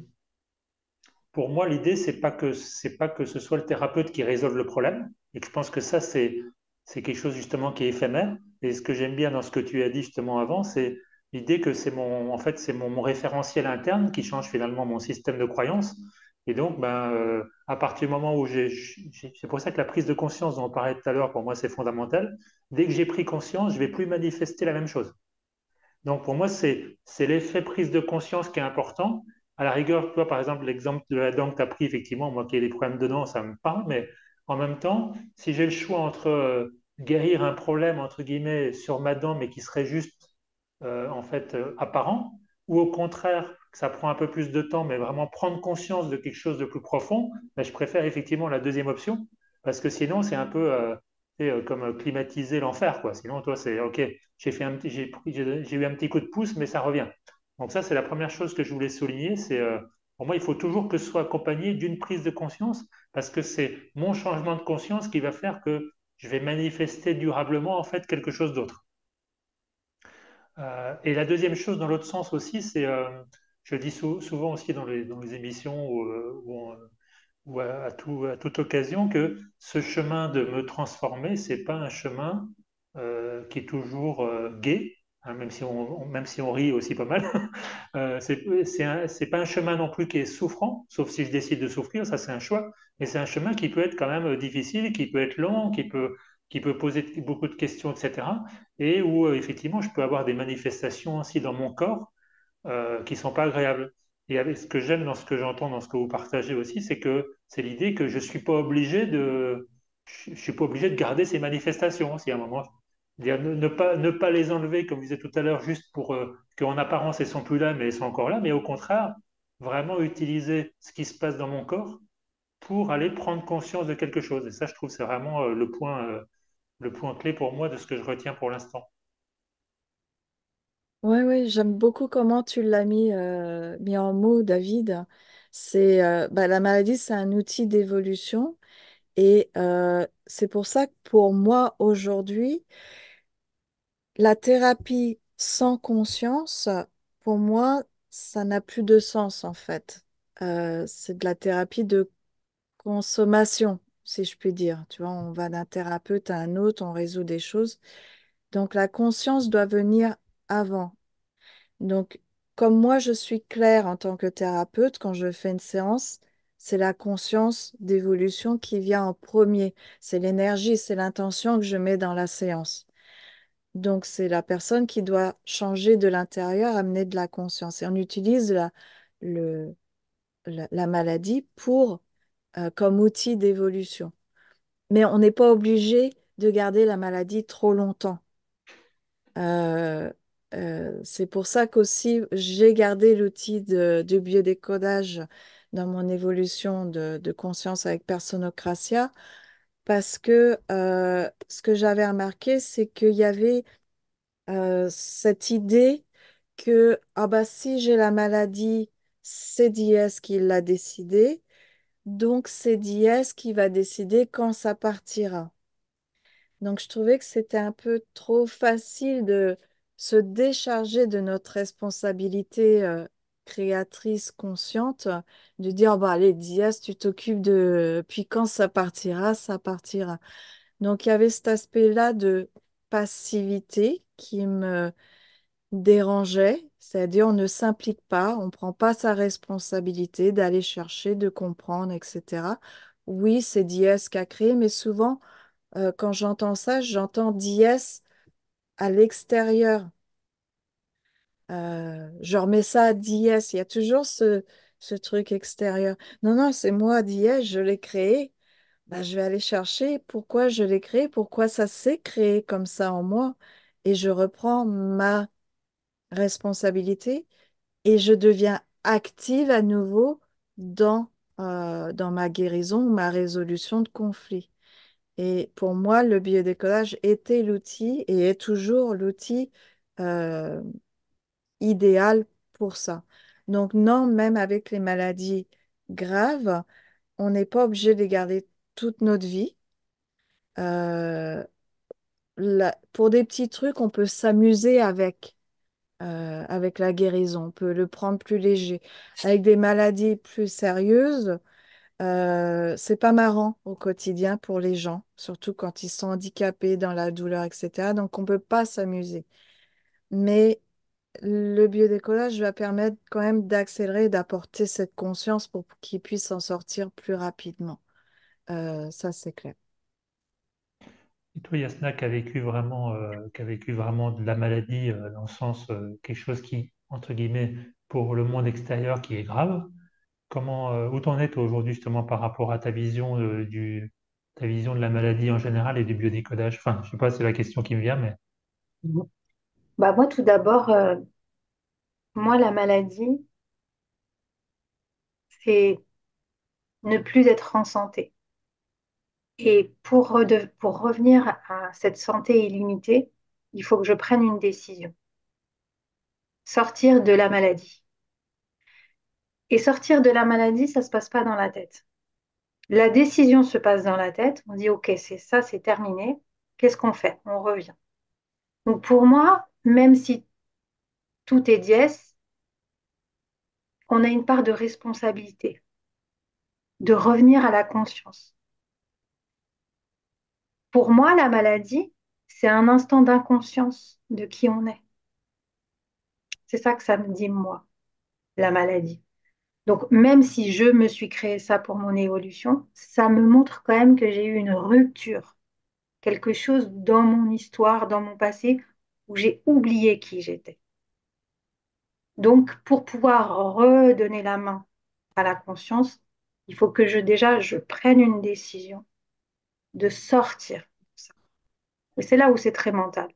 pour moi, l'idée, c'est pas que ce soit le thérapeute qui résolve le problème. Et que je pense que ça, c'est quelque chose justement qui est éphémère. Et ce que j'aime bien dans ce que tu as dit justement avant, c'est l'idée que en fait, c'est mon référentiel interne qui change finalement mon système de croyance. Et donc, à partir du moment où c'est pour ça que la prise de conscience dont on parlait tout à l'heure, pour moi, c'est fondamental. Dès que j'ai pris conscience, je vais plus manifester la même chose. Donc pour moi, c'est l'effet prise de conscience qui est important. À la rigueur, toi, par exemple, l'exemple de la dent que tu as pris, effectivement, moi qui ai des problèmes de dents, ça me parle, mais En même temps, si j'ai le choix entre guérir un problème, entre guillemets, sur ma dent, mais qui serait juste en fait apparent, ou au contraire, que ça prend un peu plus de temps, mais vraiment prendre conscience de quelque chose de plus profond, ben, je préfère effectivement la deuxième option, parce que sinon, c'est un peu tu sais, comme climatiser l'enfer, quoi. Sinon, toi, c'est OK, j'ai eu un petit coup de pouce, mais ça revient. Donc ça, c'est la première chose que je voulais souligner, c'est pour moi, il faut toujours que ce soit accompagné d'une prise de conscience, parce que c'est mon changement de conscience qui va faire que je vais manifester durablement en fait quelque chose d'autre. Et la deuxième chose, dans l'autre sens aussi, c'est, je le dis souvent aussi dans les émissions ou à toute occasion, que ce chemin de me transformer, c'est pas un chemin qui est toujours gai, hein, même si on rit aussi pas mal. C'est pas un chemin non plus qui est souffrant, sauf si je décide de souffrir, ça c'est un choix, mais c'est un chemin qui peut être quand même difficile, qui peut être long, qui peut poser beaucoup de questions, etc. Et où effectivement je peux avoir des manifestations aussi dans mon corps qui ne sont pas agréables. Et avec ce que j'aime dans ce que j'entends, dans ce que vous partagez aussi, c'est que c'est l'idée que je ne suis pas obligé je suis pas obligé de garder ces manifestations. Si à un moment, dire ne pas les enlever, comme vous disiez tout à l'heure, juste pour qu'en apparence elles sont plus là, mais elles sont encore là, mais au contraire, vraiment utiliser ce qui se passe dans mon corps pour aller prendre conscience de quelque chose. Et ça, je trouve, c'est vraiment le point clé pour moi de ce que je retiens pour l'instant. Ouais, ouais, j'aime beaucoup comment tu l'as mis en mots, David. La maladie, c'est un outil d'évolution et c'est pour ça que pour moi, aujourd'hui, la thérapie sans conscience, pour moi, ça n'a plus de sens en fait. C'est de la thérapie de consommation, si je puis dire. Tu vois, on va d'un thérapeute à un autre, on résout des choses. Donc la conscience doit venir avant. Donc, comme moi, je suis claire en tant que thérapeute, quand je fais une séance, c'est la conscience d'évolution qui vient en premier. C'est l'énergie, c'est l'intention que je mets dans la séance. Donc, c'est la personne qui doit changer de l'intérieur, amener de la conscience. Et on utilise le, la maladie comme outil d'évolution. Mais on n'est pas obligé de garder la maladie trop longtemps. Euh, c'est pour ça qu'aussi j'ai gardé l'outil du biodécodage dans mon évolution de conscience avec Personocratia parce que ce que j'avais remarqué, c'est qu'il y avait cette idée que ah bah, si j'ai la maladie, c'est Diès qui l'a décidé, donc c'est Diès qui va décider quand ça partira. Donc, je trouvais que c'était un peu trop facile de se décharger de notre responsabilité créatrice consciente, de dire, bah, allez, Diaz, tu t'occupes de... Puis quand ça partira, ça partira. Donc, il y avait cet aspect-là de passivité qui me dérangeait, c'est-à-dire on ne s'implique pas, on ne prend pas sa responsabilité d'aller chercher, de comprendre, etc. Oui, c'est Diaz qui a créé, mais souvent quand j'entends ça, j'entends dièse à l'extérieur. Je remets ça à dièse. Il y a toujours ce truc extérieur. Non, non, c'est moi, dièse, je l'ai créé. Bah, je vais aller chercher pourquoi je l'ai créé, pourquoi ça s'est créé comme ça en moi. Et je reprends ma responsabilité et je deviens active à nouveau dans ma guérison, ma résolution de conflit. Et pour moi, le biodécodage était l'outil et est toujours l'outil euh, idéal pour ça. Donc non, même avec les maladies graves, on n'est pas obligé de les garder toute notre vie. Euh, pour des petits trucs, on peut s'amuser avec la guérison, on peut le prendre plus léger. Avec des maladies plus sérieuses, c'est pas marrant au quotidien pour les gens, surtout quand ils sont handicapés dans la douleur, etc. Donc, on peut pas s'amuser. Mais le biodécollage va permettre quand même d'accélérer, d'apporter cette conscience pour qu'ils puissent s'en sortir plus rapidement. Ça, c'est clair. Et toi, Yasna, qui a vécu vraiment de la maladie, dans le sens quelque chose qui, entre guillemets, pour le monde extérieur, qui est grave, où t'en es toi aujourd'hui justement par rapport à ta vision ta vision de la maladie en général et du biodécodage. Enfin, je sais pas, c'est la question qui me vient, mais Mhm. Bah, moi, tout d'abord, moi, la maladie, c'est ne plus être en santé. Et pour revenir à cette santé illimitée, il faut que je prenne une décision. Sortir de la maladie. Et sortir de la maladie, ça ne se passe pas dans la tête. La décision se passe dans la tête. On dit, OK, c'est ça, c'est terminé. Qu'est-ce qu'on fait? On revient. Donc pour moi, même si tout est dièse, on a une part de responsabilité, de revenir à la conscience. Pour moi, la maladie, c'est un instant d'inconscience de qui on est. C'est ça que ça me dit, moi, la maladie. Donc, même si je me suis créé ça pour mon évolution, ça me montre quand même que j'ai eu une rupture, quelque chose dans mon histoire, dans mon passé, où j'ai oublié qui j'étais. Donc, pour pouvoir redonner la main à la conscience, il faut que déjà, je prenne une décision de sortir de ça. Et c'est là où c'est très mental.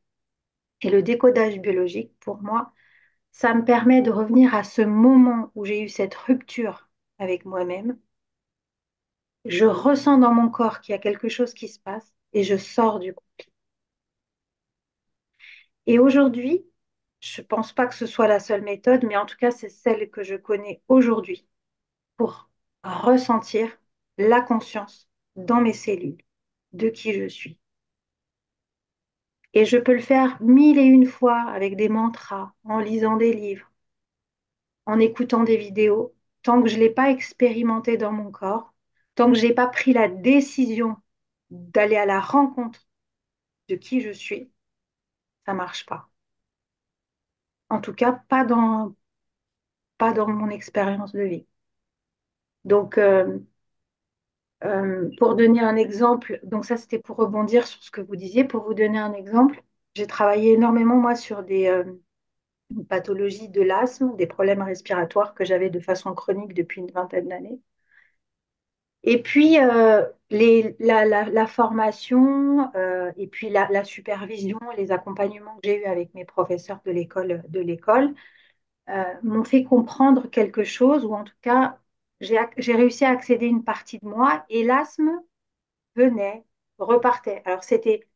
Et le décodage biologique, pour moi, ça me permet de revenir à ce moment où j'ai eu cette rupture avec moi-même. Je ressens dans mon corps qu'il y a quelque chose qui se passe et je sors du conflit. Et aujourd'hui, je ne pense pas que ce soit la seule méthode, mais en tout cas, c'est celle que je connais aujourd'hui pour ressentir la conscience dans mes cellules de qui je suis. Et je peux le faire mille et une fois avec des mantras, en lisant des livres, en écoutant des vidéos, tant que je ne l'ai pas expérimenté dans mon corps, tant que je n'ai pas pris la décision d'aller à la rencontre de qui je suis, ça ne marche pas. En tout cas, pas dans mon expérience de vie. Donc, pour donner un exemple, donc ça c'était pour rebondir sur ce que vous disiez, pour vous donner un exemple, j'ai travaillé énormément moi sur une pathologie de l'asthme, des problèmes respiratoires que j'avais de façon chronique depuis une vingtaine d'années. Et puis, la formation et puis la supervision, les accompagnements que j'ai eus avec mes professeurs de l'école m'ont fait comprendre quelque chose, ou en tout cas, j'ai réussi à accéder à une partie de moi, et l'asthme venait, repartait. Alors, c'était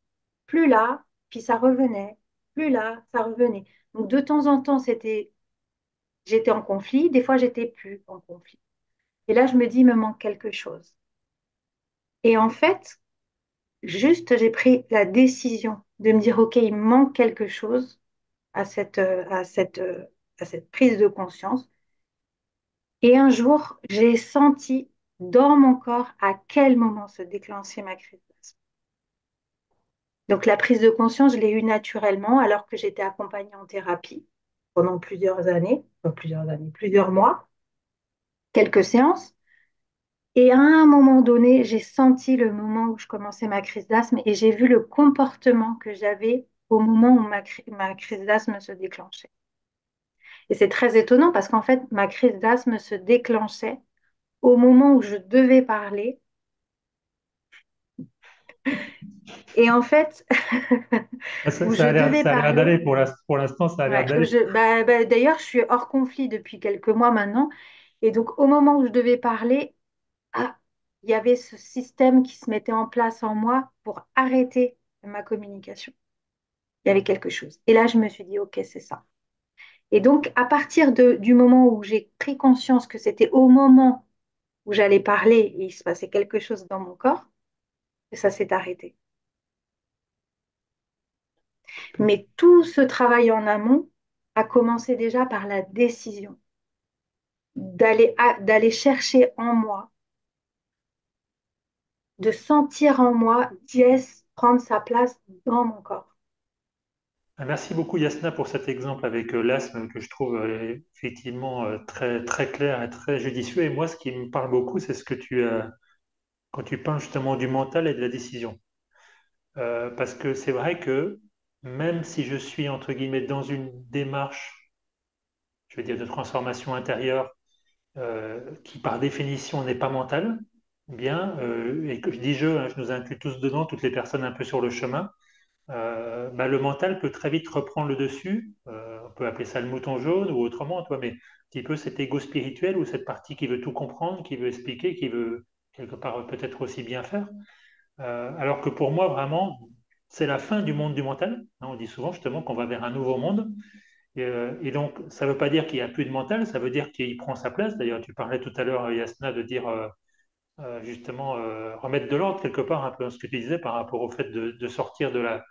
plus là, puis ça revenait, plus là, ça revenait. Donc, de temps en temps, j'étais en conflit, des fois, j'étais plus en conflit. Et là, je me dis, il me manque quelque chose. Et en fait, juste, j'ai pris la décision de me dire, OK, il me manque quelque chose à à cette prise de conscience. Et un jour, j'ai senti dans mon corps à quel moment se déclenchait ma crise d'asthme. Donc la prise de conscience, je l'ai eue naturellement alors que j'étais accompagnée en thérapie pendant plusieurs mois, quelques séances. Et à un moment donné, j'ai senti le moment où je commençais ma crise d'asthme et j'ai vu le comportement que j'avais au moment où ma crise d'asthme se déclenchait. Et c'est très étonnant parce qu'en fait, ma crise d'asthme se déclenchait au moment où je devais parler. Et en fait, où je devais ça a l'air parler, d'aller pour l'instant, ça a l'air ouais, d'aller. d'ailleurs, je suis hors conflit depuis quelques mois maintenant. Et donc, au moment où je devais parler, ah, il y avait ce système qui se mettait en place en moi pour arrêter ma communication. Il y avait quelque chose. Et là, je me suis dit, OK, c'est ça. Et donc, à partir du moment où j'ai pris conscience que c'était au moment où j'allais parler et il se passait quelque chose dans mon corps, ça s'est arrêté. Mais tout ce travail en amont a commencé déjà par la décision d'aller chercher en moi, de sentir en moi Diès prendre sa place dans mon corps. Merci beaucoup Yasna pour cet exemple avec l'asthme que je trouve effectivement très, très clair et très judicieux. Et moi, ce qui me parle beaucoup, c'est ce que tu as quand tu parles justement du mental et de la décision. Parce que c'est vrai que même si je suis, entre guillemets, dans une démarche, je veux dire, de transformation intérieure qui par définition n'est pas mentale, bien, et que je dis je, hein, je nous inclus tous dedans, toutes les personnes un peu sur le chemin, bah, le mental peut très vite reprendre le dessus. On peut appeler ça le mouton jaune ou autrement, toi, mais un petit peu cet ego spirituel ou cette partie qui veut tout comprendre, qui veut expliquer, qui veut quelque part peut-être aussi bien faire. Alors que pour moi, vraiment, c'est la fin du monde du mental. Hein, on dit souvent justement qu'on va vers un nouveau monde. Et donc, ça ne veut pas dire qu'il n'y a plus de mental, ça veut dire qu'il prend sa place. D'ailleurs, tu parlais tout à l'heure, Yasna, de dire justement remettre de l'ordre quelque part, un peu dans ce que tu disais par rapport au fait de sortir de la,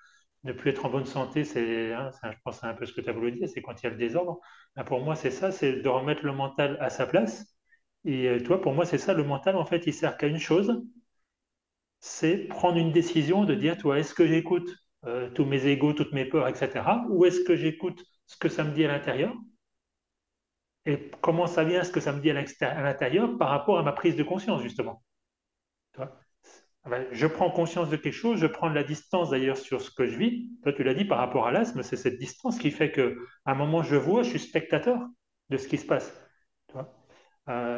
ne plus être en bonne santé. C'est, hein, je pense que c'est un peu ce que tu as voulu dire, c'est quand il y a le désordre. Ben, pour moi, c'est ça, c'est de remettre le mental à sa place. Et toi, pour moi, c'est ça, le mental, en fait, il sert qu'à une chose, c'est prendre une décision de dire, toi, est-ce que j'écoute tous mes égos, toutes mes peurs, etc., ou est-ce que j'écoute ce que ça me dit à l'intérieur et comment ça vient, ce que ça me dit à l'intérieur par rapport à ma prise de conscience, justement. Tu vois. Ah ben, je prends conscience de quelque chose, je prends de la distance d'ailleurs sur ce que je vis. Toi, tu l'as dit par rapport à l'asthme, c'est cette distance qui fait qu'à un moment, je vois, je suis spectateur de ce qui se passe. Tu vois.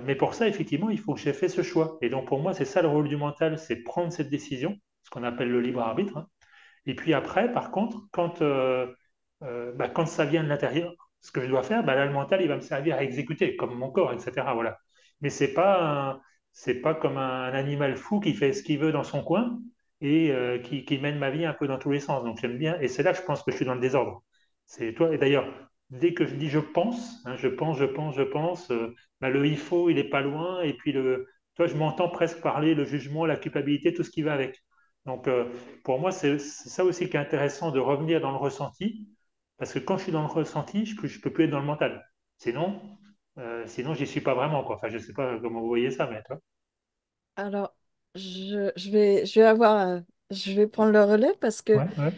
Mais pour ça, effectivement, il faut que j'ai fait ce choix. Et donc, pour moi, c'est ça le rôle du mental, c'est prendre cette décision, ce qu'on appelle le libre arbitre, hein. Et puis après, par contre, quand ça vient de l'intérieur, ce que je dois faire, bah, là, le mental, il va me servir à exécuter, comme mon corps, etc. Voilà. Mais c'est pas comme un animal fou qui fait ce qu'il veut dans son coin et qui mène ma vie un peu dans tous les sens. Donc j'aime bien, et c'est là que je pense que je suis dans le désordre. C'est toi, et d'ailleurs, dès que je dis je pense, hein, je pense, bah, le il faut, il est pas loin, et puis toi, je m'entends presque parler le jugement, la culpabilité, tout ce qui va avec. Donc, pour moi, c'est ça aussi qui est intéressant de revenir dans le ressenti, parce que quand je suis dans le ressenti, je ne peux plus être dans le mental. Sinon, sinon j'y suis pas vraiment, quoi. Enfin, je ne sais pas comment vous voyez ça, mais toi. Alors, je vais avoir, je vais prendre le relais parce que Ouais, ouais.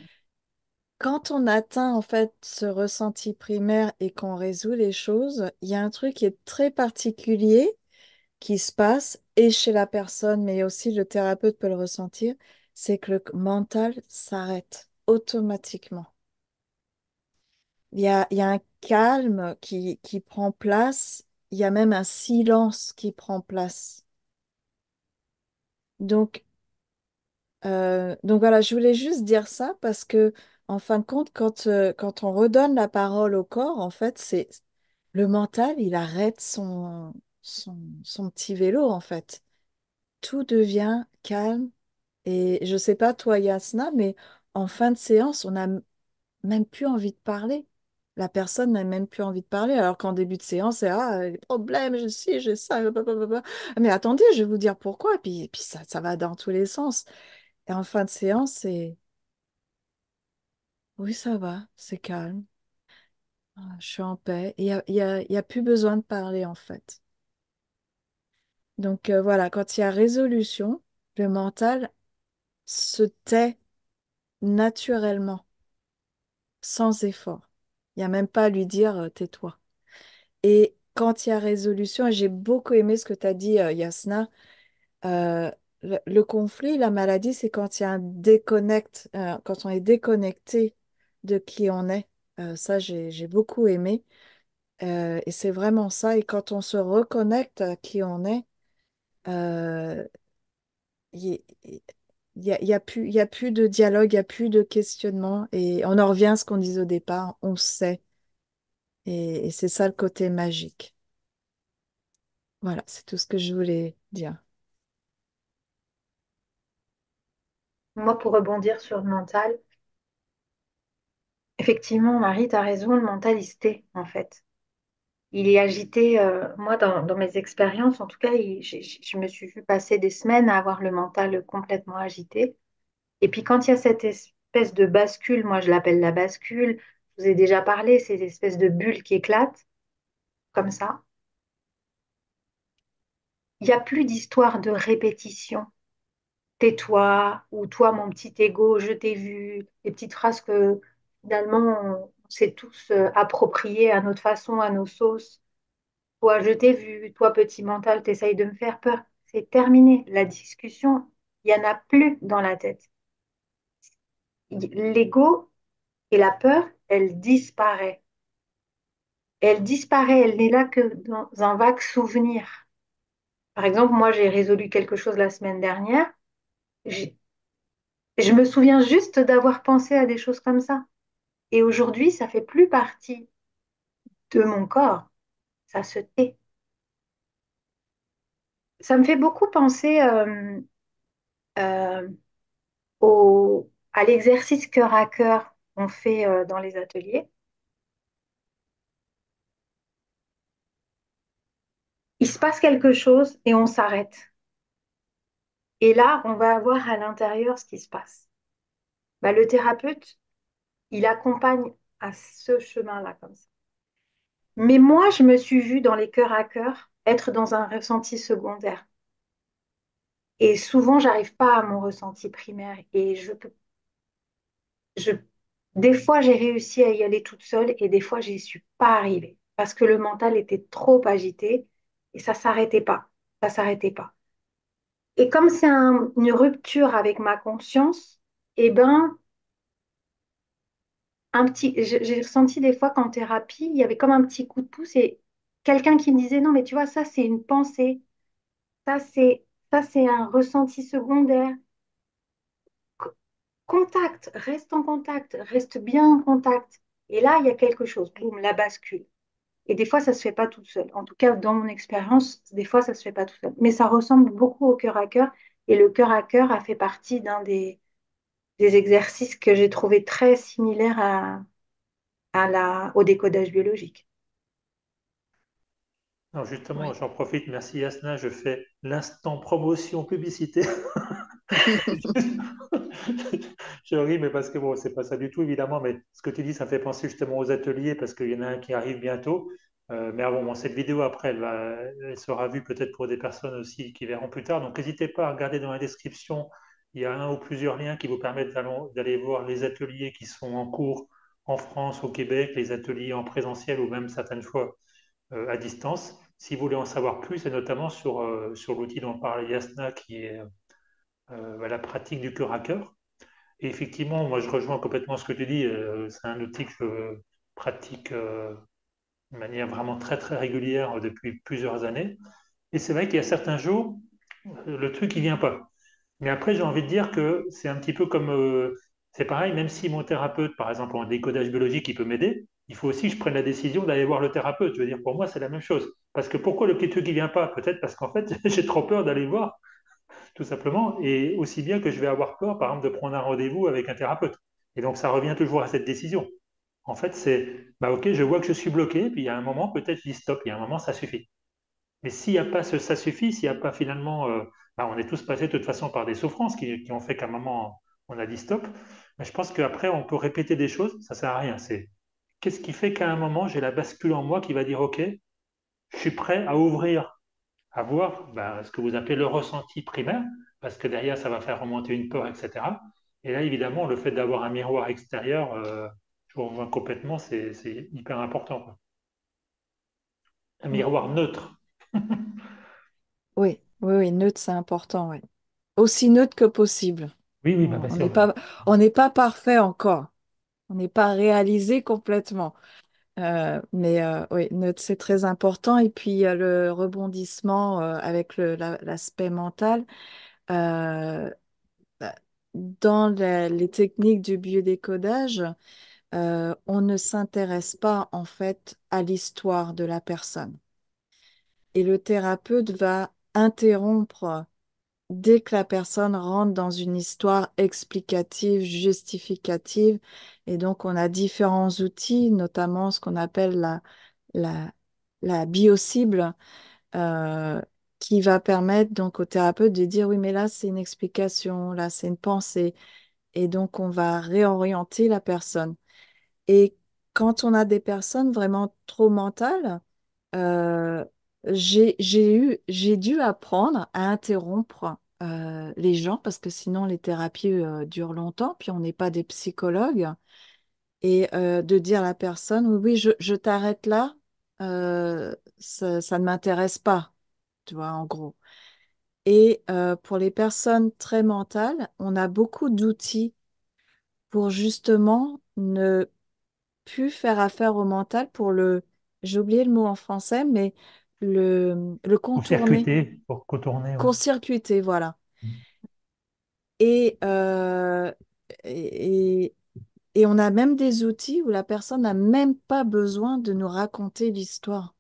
quand on atteint en fait ce ressenti primaire et qu'on résout les choses, il y a un truc qui est très particulier qui se passe et chez la personne, mais aussi le thérapeute peut le ressentir, c'est que le mental s'arrête automatiquement. Il y a un calme qui prend place, il y a même un silence qui prend place. Donc, donc voilà, je voulais juste dire ça parce que, en fin de compte, quand on redonne la parole au corps, en fait, c'est le mental, il arrête son petit vélo, en fait. Tout devient calme. Et je sais pas, toi, Yasna, mais en fin de séance, on n'a même plus envie de parler. La personne n'a même plus envie de parler, alors qu'en début de séance, c'est ah, les problèmes, je sais, j'ai ça, blablabla. Mais attendez, je vais vous dire pourquoi. Puis ça va dans tous les sens. Et en fin de séance, c'est oui, ça va, c'est calme, ah, je suis en paix. Il y a plus besoin de parler, en fait. Donc voilà, quand il y a résolution, le mental se tait naturellement, sans effort. Il n'y a même pas à lui dire tais-toi. Et quand il y a résolution, et j'ai beaucoup aimé ce que tu as dit, Yasna, euh, le conflit, la maladie, c'est quand il y a un déconnect, quand on est déconnecté de qui on est. Ça, j'ai beaucoup aimé. Et c'est vraiment ça. Et quand on se reconnecte à qui on est, euh, il il y a plus de dialogue, il n'y a plus de questionnement. Et on en revient à ce qu'on disait au départ, on sait. Et c'est ça le côté magique. Voilà, c'est tout ce que je voulais dire. Moi, pour rebondir sur le mental, effectivement, Marie, tu as raison, le mental, il se tait, en fait. Il est agité. Moi, dans mes expériences, en tout cas, je me suis vue passer des semaines à avoir le mental complètement agité. Et puis, quand il y a cette espèce de bascule, moi, je l'appelle la bascule, je vous ai déjà parlé, ces espèces de bulles qui éclatent, comme ça. Il n'y a plus d'histoire de répétition. Tais-toi, ou toi, mon petit ego, je t'ai vu, les petites phrases que finalement on s'est tous appropriées à notre façon, à nos sauces. Toi, je t'ai vu, toi, petit mental, t'essayes de me faire peur. C'est terminé. La discussion, il n'y en a plus dans la tête. L'ego et la peur, elle disparaît. Elle disparaît, elle n'est là que dans un vague souvenir. Par exemple, moi, j'ai résolu quelque chose la semaine dernière. J'ai- Je me souviens juste d'avoir pensé à des choses comme ça. Et aujourd'hui, ça fait plus partie de mon corps. Ça se tait. Ça me fait beaucoup penser euh, à l'exercice cœur à cœur qu'on fait dans les ateliers. Il se passe quelque chose et on s'arrête. Et là, on va voir à l'intérieur ce qui se passe. Bah, le thérapeute, il accompagne à ce chemin-là comme ça. Mais moi, je me suis vue dans les cœurs à cœur être dans un ressenti secondaire. Et souvent, j'arrive pas à mon ressenti primaire. Et je, des fois, j'ai réussi à y aller toute seule et des fois, j'y suis pas arrivée parce que le mental était trop agité et ça s'arrêtait pas. Ça s'arrêtait pas. Et comme c'est une rupture avec ma conscience, eh ben, j'ai ressenti des fois qu'en thérapie, il y avait comme un petit coup de pouce et quelqu'un qui me disait, non, mais tu vois, ça, c'est une pensée, ça, c'est, ça, c'est un ressenti secondaire. Co- Contact, reste en contact, reste bien en contact. Et là, il y a quelque chose, boum, la bascule. Et des fois, ça se fait pas toute seule. En tout cas, dans mon expérience, des fois, ça se fait pas tout seul. Mais ça ressemble beaucoup au cœur à cœur. Et le cœur à cœur a fait partie d'un des exercices que j'ai trouvé très similaires au décodage biologique. Alors justement, Oui. j'en profite, merci Yasna, je fais l'instant promotion publicité. Je ris, mais parce que bon, c'est pas ça du tout, évidemment, mais ce que tu dis, ça me fait penser justement aux ateliers, parce qu'il y en a un qui arrive bientôt. Mais bon, cette vidéo, après, elle sera vue peut-être pour des personnes aussi qui verront plus tard. Donc, n'hésitez pas à regarder dans la description. Il y a un ou plusieurs liens qui vous permettent d'aller voir les ateliers qui sont en cours en France, au Québec, les ateliers en présentiel ou même certaines fois à distance. Si vous voulez en savoir plus, et notamment sur l'outil dont parlait Yasna, qui est la pratique du cœur à cœur. Et effectivement, moi, je rejoins complètement ce que tu dis. C'est un outil que je pratique de manière vraiment très, très régulière depuis plusieurs années. Et c'est vrai qu'il y a certains jours, le truc, il vient pas. Mais après, j'ai envie de dire que c'est un petit peu comme, c'est pareil, même si mon thérapeute, par exemple, en décodage biologique, il peut m'aider, il faut aussi que je prenne la décision d'aller voir le thérapeute. Je veux dire, pour moi, c'est la même chose. Parce que pourquoi le petit truc, il vient pas? Peut-être parce qu'en fait, j'ai trop peur d'aller le voir, tout simplement. Et aussi bien que je vais avoir peur, par exemple, de prendre un rendez-vous avec un thérapeute. Et donc, ça revient toujours à cette décision. En fait, c'est, bah, ok, je vois que je suis bloqué, puis il y a un moment, peut-être, je dis stop, il y a un moment, ça suffit. Mais s'il n'y a pas ce ça suffit, s'il n'y a pas finalement, bah, on est tous passés de toute façon par des souffrances qui ont fait qu'à un moment, on a dit stop. Mais je pense qu'après, on peut répéter des choses, ça ne sert à rien. C'est qu'est-ce qui fait qu'à un moment, j'ai la bascule en moi qui va dire, OK, je suis prêt à ouvrir, à voir bah, ce que vous appelez le ressenti primaire, parce que derrière, ça va faire remonter une peur, etc. Et là, évidemment, le fait d'avoir un miroir extérieur, je vous rejoins complètement, c'est hyper important, quoi. Un Mm. miroir neutre. Oui, oui, oui, neutre, c'est important, oui. Aussi neutre que possible. Oui, oui, bah, On bien on sûr. n'est pas, on n'est pas parfait encore. On n'est pas réalisé complètement. Oui, neutre, c'est très important. Et puis, il y a le rebondissement avec l'aspect mental. Euh, bah, dans les techniques du biodécodage, on ne s'intéresse pas en fait à l'histoire de la personne. Et le thérapeute va interrompre dès que la personne rentre dans une histoire explicative, justificative. Et donc, on a différents outils, notamment ce qu'on appelle la, la biocible, euh, qui va permettre donc au thérapeute de dire, oui, mais là, c'est une explication, là, c'est une pensée. Et donc, on va réorienter la personne. Et quand on a des personnes vraiment trop mentales, euh, j'ai dû apprendre à interrompre les gens parce que sinon les thérapies durent longtemps, puis on n'est pas des psychologues, et de dire à la personne, oui, oui, je t'arrête là, ça ne m'intéresse pas, tu vois, en gros. Et pour les personnes très mentales, on a beaucoup d'outils pour justement ne plus faire affaire au mental, j'ai oublié le mot en français, mais le contourner, Court-circuité, pour contourner, ouais. court-circuiter, voilà. Et, euh, et, et et on a même des outils où la personne n'a même pas besoin de nous raconter l'histoire.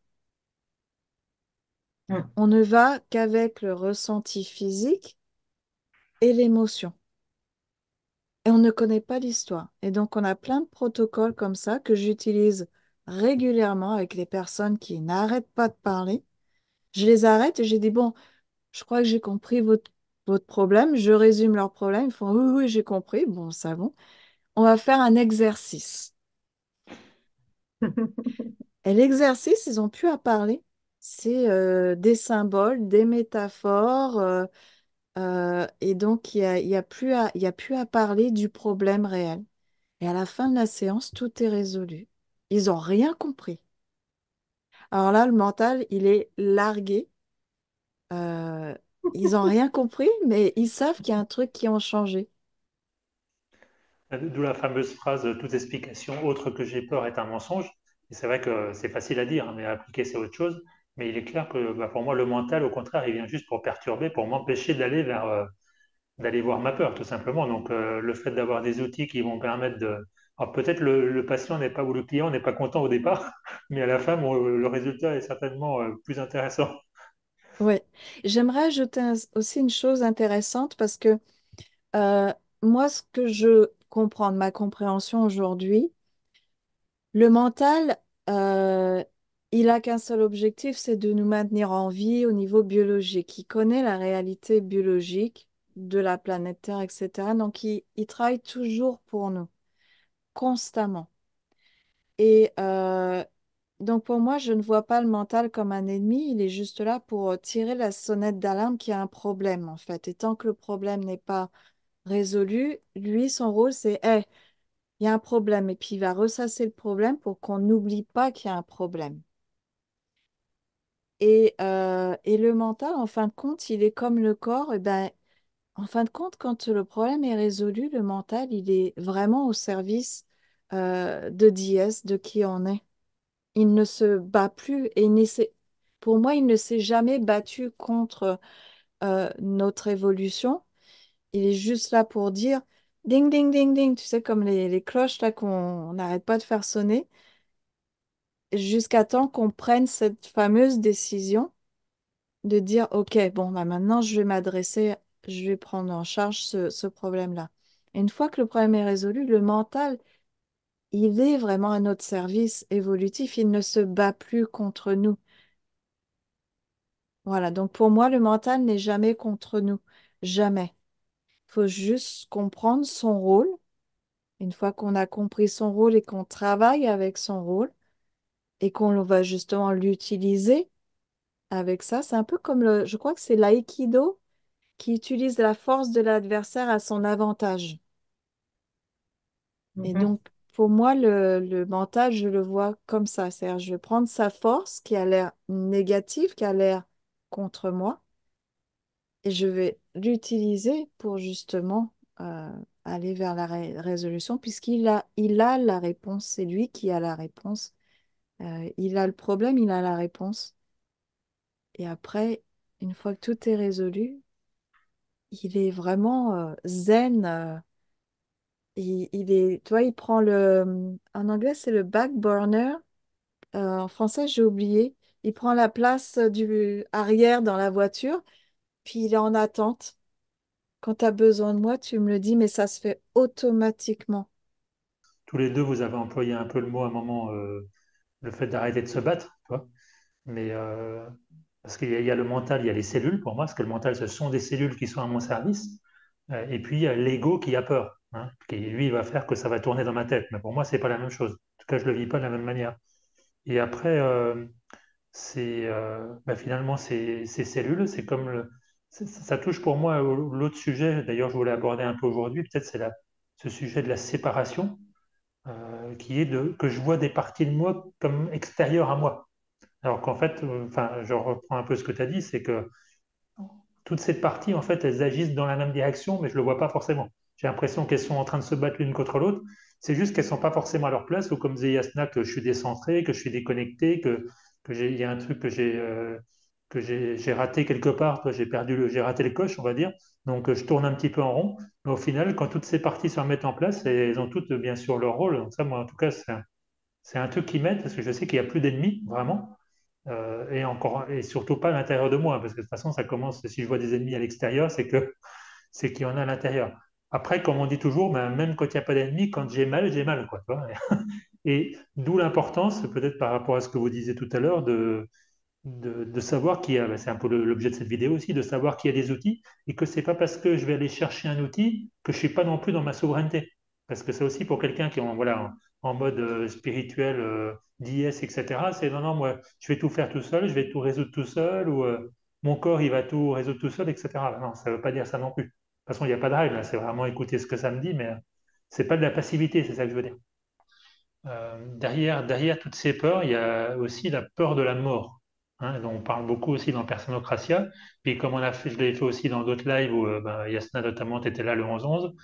Mm. On ne va qu'avec le ressenti physique et l'émotion. Et on ne connaît pas l'histoire. Et donc, on a plein de protocoles comme ça que j'utilise régulièrement avec les personnes qui n'arrêtent pas de parler. Je les arrête et j'ai dit, bon, je crois que j'ai compris votre problème. Je résume leur problème. Ils font, oui, oui, j'ai compris. Bon, ça bon. On va faire un exercice. Et l'exercice, ils ont plus à parler. C'est des symboles, des métaphores. Et donc, il y a plus à parler du problème réel. Et à la fin de la séance, tout est résolu. Ils n'ont rien compris. Alors là, le mental, il est largué. Euh, Ils n'ont rien compris, mais ils savent qu'il y a un truc qui a changé. D'où la fameuse phrase toute explication autre que j'ai peur est un mensonge. Et c'est vrai que c'est facile à dire, hein, mais à appliquer, c'est autre chose. Mais il est clair que bah, pour moi, le mental, au contraire, il vient juste pour perturber, pour m'empêcher d'aller d'aller voir ma peur, tout simplement. Donc, le fait d'avoir des outils qui vont permettre de. Alors, peut-être le patient n'est pas ou le client n'est pas content au départ, mais à la fin, bon, le résultat est certainement plus intéressant. Oui. J'aimerais ajouter aussi une chose intéressante parce que euh, moi, ce que je comprends de ma compréhension aujourd'hui, le mental, euh, il a qu'un seul objectif, c'est de nous maintenir en vie au niveau biologique. Il connaît la réalité biologique de la planète Terre, etc. Donc, il travaille toujours pour nous, constamment. Et donc, pour moi, je ne vois pas le mental comme un ennemi. Il est juste là pour tirer la sonnette d'alarme qu'il y a un problème, en fait. Et tant que le problème n'est pas résolu, lui, son rôle, c'est, hey, il y a un problème. Et puis, il va ressasser le problème pour qu'on n'oublie pas qu'il y a un problème. Et le mental, en fin de compte, il est comme le corps. Et ben, en fin de compte, quand le problème est résolu, le mental, il est vraiment au service de d'IS, de qui on est. Il ne se bat plus et pour moi, il ne s'est jamais battu contre notre évolution. Il est juste là pour dire ding, ding, ding, ding, tu sais, comme les cloches là qu'on n'arrête pas de faire sonner, jusqu'à temps qu'on prenne cette fameuse décision de dire, OK, bon, bah maintenant, je vais prendre en charge ce problème-là. Et une fois que le problème est résolu, le mental, il est vraiment à notre service évolutif. Il ne se bat plus contre nous. Voilà, donc pour moi, le mental n'est jamais contre nous. Jamais. Il faut juste comprendre son rôle. Une fois qu'on a compris son rôle et qu'on travaille avec son rôle et qu'on va justement l'utiliser avec ça, c'est un peu comme je crois que c'est l'aïkido qui utilise la force de l'adversaire à son avantage. Et Mhm. donc, pour moi, le mental, je le vois comme ça. C'est-à-dire, je vais prendre sa force qui a l'air négative, qui a l'air contre moi, et je vais l'utiliser pour justement aller vers la résolution, il a la réponse. C'est lui qui a la réponse. Il a le problème, il a la réponse. Et après, une fois que tout est résolu, il est vraiment zen. Il est, tu vois, il prend en anglais, c'est le back burner. En français, j'ai oublié. Il prend la place du arrière dans la voiture, puis il est en attente. Quand tu as besoin de moi, tu me le dis, mais ça se fait automatiquement. Tous les deux, vous avez employé un peu le mot à un moment, le fait d'arrêter de se battre, tu vois. Mais parce qu'il y a le mental, il y a les cellules pour moi, parce que le mental, ce sont des cellules qui sont à mon service. Et puis il y a l'ego qui a peur, hein, qui lui va faire que ça va tourner dans ma tête. Mais pour moi, c'est pas la même chose. En tout cas, je le vis pas de la même manière. Et après, bah, finalement, ces cellules, c'est comme ça touche pour moi l'autre sujet. D'ailleurs, je voulais aborder un peu aujourd'hui. Peut-être ce sujet de la séparation, qui est que je vois des parties de moi comme extérieures à moi. Alors qu'en fait, enfin, je reprends un peu ce que tu as dit, c'est que toutes ces parties, en fait, elles agissent dans la même direction, mais je ne le vois pas forcément. J'ai l'impression qu'elles sont en train de se battre l'une contre l'autre. C'est juste qu'elles ne sont pas forcément à leur place, ou comme disait Yasna, que je suis décentré, que je suis déconnecté, que il y a un truc j'ai raté quelque part, toi, j'ai raté le coche, on va dire. Donc, je tourne un petit peu en rond. Mais au final, quand toutes ces parties se remettent en place, et elles ont toutes, bien sûr, leur rôle. Donc, ça, moi, en tout cas, c'est un truc qui m'aide parce que je sais qu'il n'y a plus d'ennemis, vraiment. Et surtout pas à l'intérieur de moi, parce que de toute façon, ça commence, si je vois des ennemis à l'extérieur, c'est qu'il y en a à l'intérieur. Après, comme on dit toujours, ben, même quand il n'y a pas d'ennemis, quand j'ai mal, quoi, tu vois. Et d'où l'importance, peut-être par rapport à ce que vous disiez tout à l'heure, de savoir qu'il y a, ben, c'est un peu l'objet de cette vidéo aussi, de savoir qu'il y a des outils et que c'est pas parce que je vais aller chercher un outil que je suis pas non plus dans ma souveraineté. Parce que ça aussi, pour quelqu'un qui est en mode spirituel, d'IS, etc., c'est non, non, moi, je vais tout faire tout seul, je vais tout résoudre tout seul, ou mon corps, il va tout résoudre tout seul, etc. Non, ça veut pas dire ça non plus. De toute façon, il n'y a pas de règle, hein, c'est vraiment écouter ce que ça me dit, mais c'est pas de la passivité, c'est ça que je veux dire. Derrière toutes ces peurs, il y a aussi la peur de la mort, hein, dont on parle beaucoup aussi dans Personocratia. Puis comme je l'ai fait aussi dans d'autres lives où ben, Yasna notamment était là le 11-11,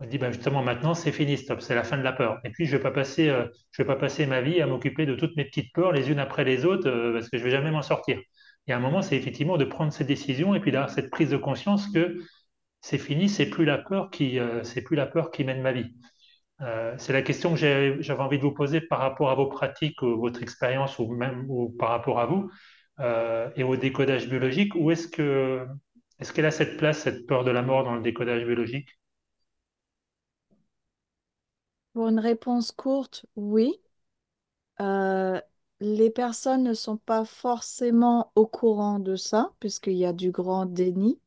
on dit ben, justement maintenant c'est fini, stop, c'est la fin de la peur. Et puis je vais pas passer ma vie à m'occuper de toutes mes petites peurs les unes après les autres parce que je vais jamais m'en sortir. Il y a un moment, c'est effectivement de prendre cette décision et puis d'avoir cette prise de conscience que c'est fini, c'est plus la peur qui mène ma vie. C'est la question que j'avais envie de vous poser par rapport à vos pratiques, ou votre expérience, ou même ou par rapport à vous, et au décodage biologique. Est-ce qu'elle a cette place, cette peur de la mort dans le décodage biologique? Pour une réponse courte, oui. Euh, les personnes ne sont pas forcément au courant de ça, puisqu'il y a du grand déni.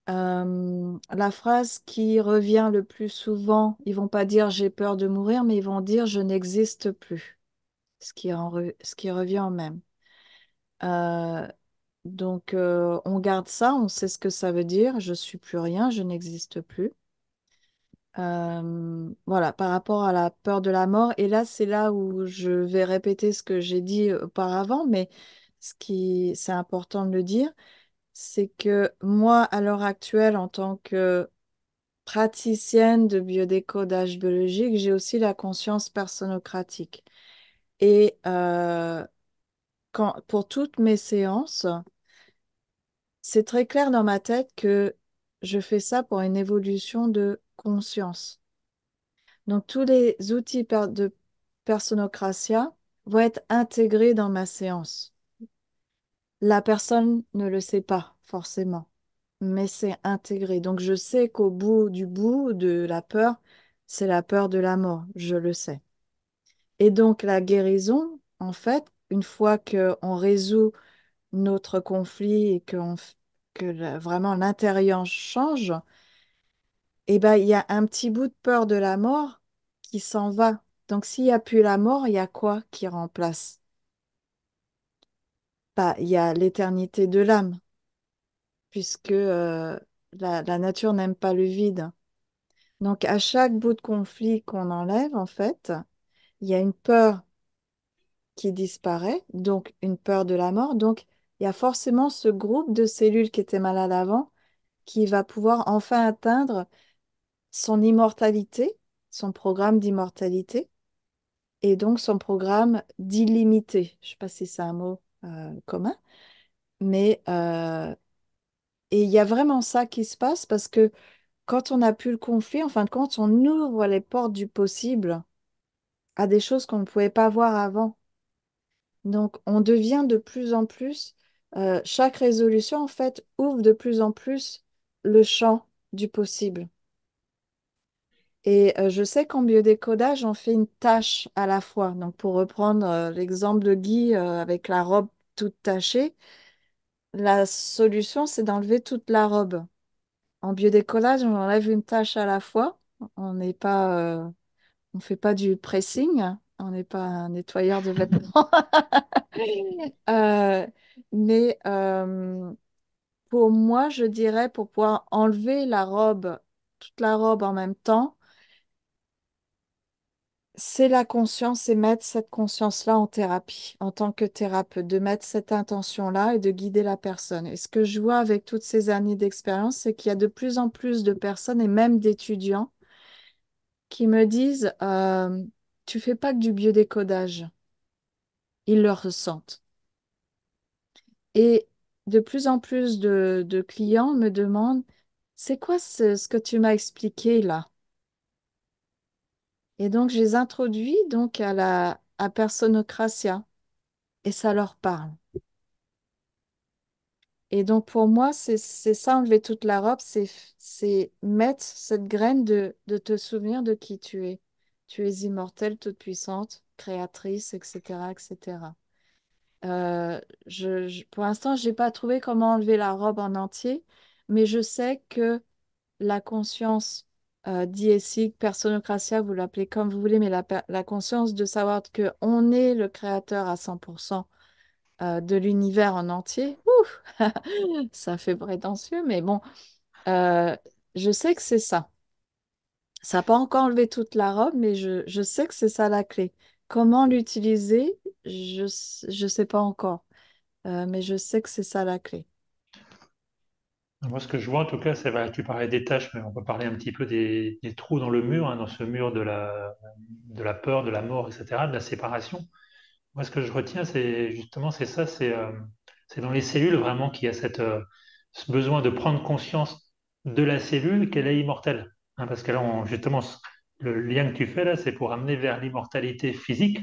La phrase qui revient le plus souvent, ils vont pas dire j'ai peur de mourir, mais ils vont dire je n'existe plus, ce qui revient au même. Euh, on garde ça, on sait ce que ça veut dire, je suis plus rien, je n'existe plus. Voilà, par rapport à la peur de la mort. Et là, c'est là où je vais répéter ce que j'ai dit auparavant, mais c'est important de le dire, c'est que moi, à l'heure actuelle, en tant que praticienne de biodécodage biologique, j'ai aussi la conscience personocratique. Et pour toutes mes séances, c'est très clair dans ma tête que je fais ça pour une évolution de conscience. Donc, tous les outils de Personocratia vont être intégrés dans ma séance. La personne ne le sait pas forcément, mais c'est intégré. Donc, je sais qu'au bout du bout de la peur, c'est la peur de la mort, je le sais. Et donc, la guérison, en fait, une fois qu'on résout notre conflit et vraiment l'intérieur change, eh ben, il y a un petit bout de peur de la mort qui s'en va. Donc, s'il n'y a plus la mort, il y a quoi qui remplace? Bah, il y a l'éternité de l'âme, puisque la nature n'aime pas le vide. Donc, à chaque bout de conflit qu'on enlève, en fait, il y a une peur qui disparaît, donc une peur de la mort. Donc, il y a forcément ce groupe de cellules qui étaient malades avant qui va pouvoir enfin atteindre son immortalité, son programme d'immortalité et donc son programme d'illimité. Je ne sais pas si c'est un mot commun, mais et il y a vraiment ça qui se passe parce que quand on n'a plus le conflit, en fin de compte, on ouvre les portes du possible à des choses qu'on ne pouvait pas voir avant. Donc, on devient de plus en plus, chaque résolution, en fait, ouvre de plus en plus le champ du possible. Et je sais qu'en biodécodage, on fait une tâche à la fois. Donc, pour reprendre l'exemple de Guy avec la robe toute tachée, la solution, c'est d'enlever toute la robe. En biodécollage, on enlève une tâche à la fois. On n'est pas, on fait pas du pressing. On n'est pas un nettoyeur de vêtements. Euh, mais pour moi, je dirais, pour pouvoir enlever la robe, toute la robe en même temps, c'est la conscience et mettre cette conscience-là en thérapie, en tant que thérapeute, de mettre cette intention-là et de guider la personne. Et ce que je vois avec toutes ces années d'expérience, c'est qu'il y a de plus en plus de personnes et même d'étudiants qui me disent, tu fais pas que du biodécodage. ils le ressentent. Et de plus en plus de clients me demandent, c'est quoi ce que tu m'as expliqué là? Et donc, je les introduis donc à Personocratia et ça leur parle. Et donc, pour moi, c'est ça, enlever toute la robe, c'est mettre cette graine de te souvenir de qui tu es. Tu es immortelle, toute puissante, créatrice, etc., etc. Pour l'instant, je n'ai pas trouvé comment enlever la robe en entier, mais je sais que la conscience diésique, personocratia, vous l'appelez comme vous voulez, mais la conscience de savoir que on est le créateur à 100% de l'univers en entier, ouf, ça fait prétentieux, mais bon, euh, je sais que c'est ça. Ça n'a pas encore enlevé toute la robe, mais je sais que c'est ça la clé. Comment l'utiliser, je sais pas encore. Mais je sais que c'est ça la clé. Moi, ce que je vois en tout cas, c'est, tu parlais des tâches, mais on peut parler un petit peu des trous dans le mur, hein, dans ce mur de la peur, de la mort, etc., de la séparation. Moi, ce que je retiens, c'est justement, c'est ça, c'est dans les cellules vraiment qu'il y a ce besoin de prendre conscience de la cellule qu'elle est immortelle. Hein, parce que là, justement, le lien que tu fais là, c'est pour amener vers l'immortalité physique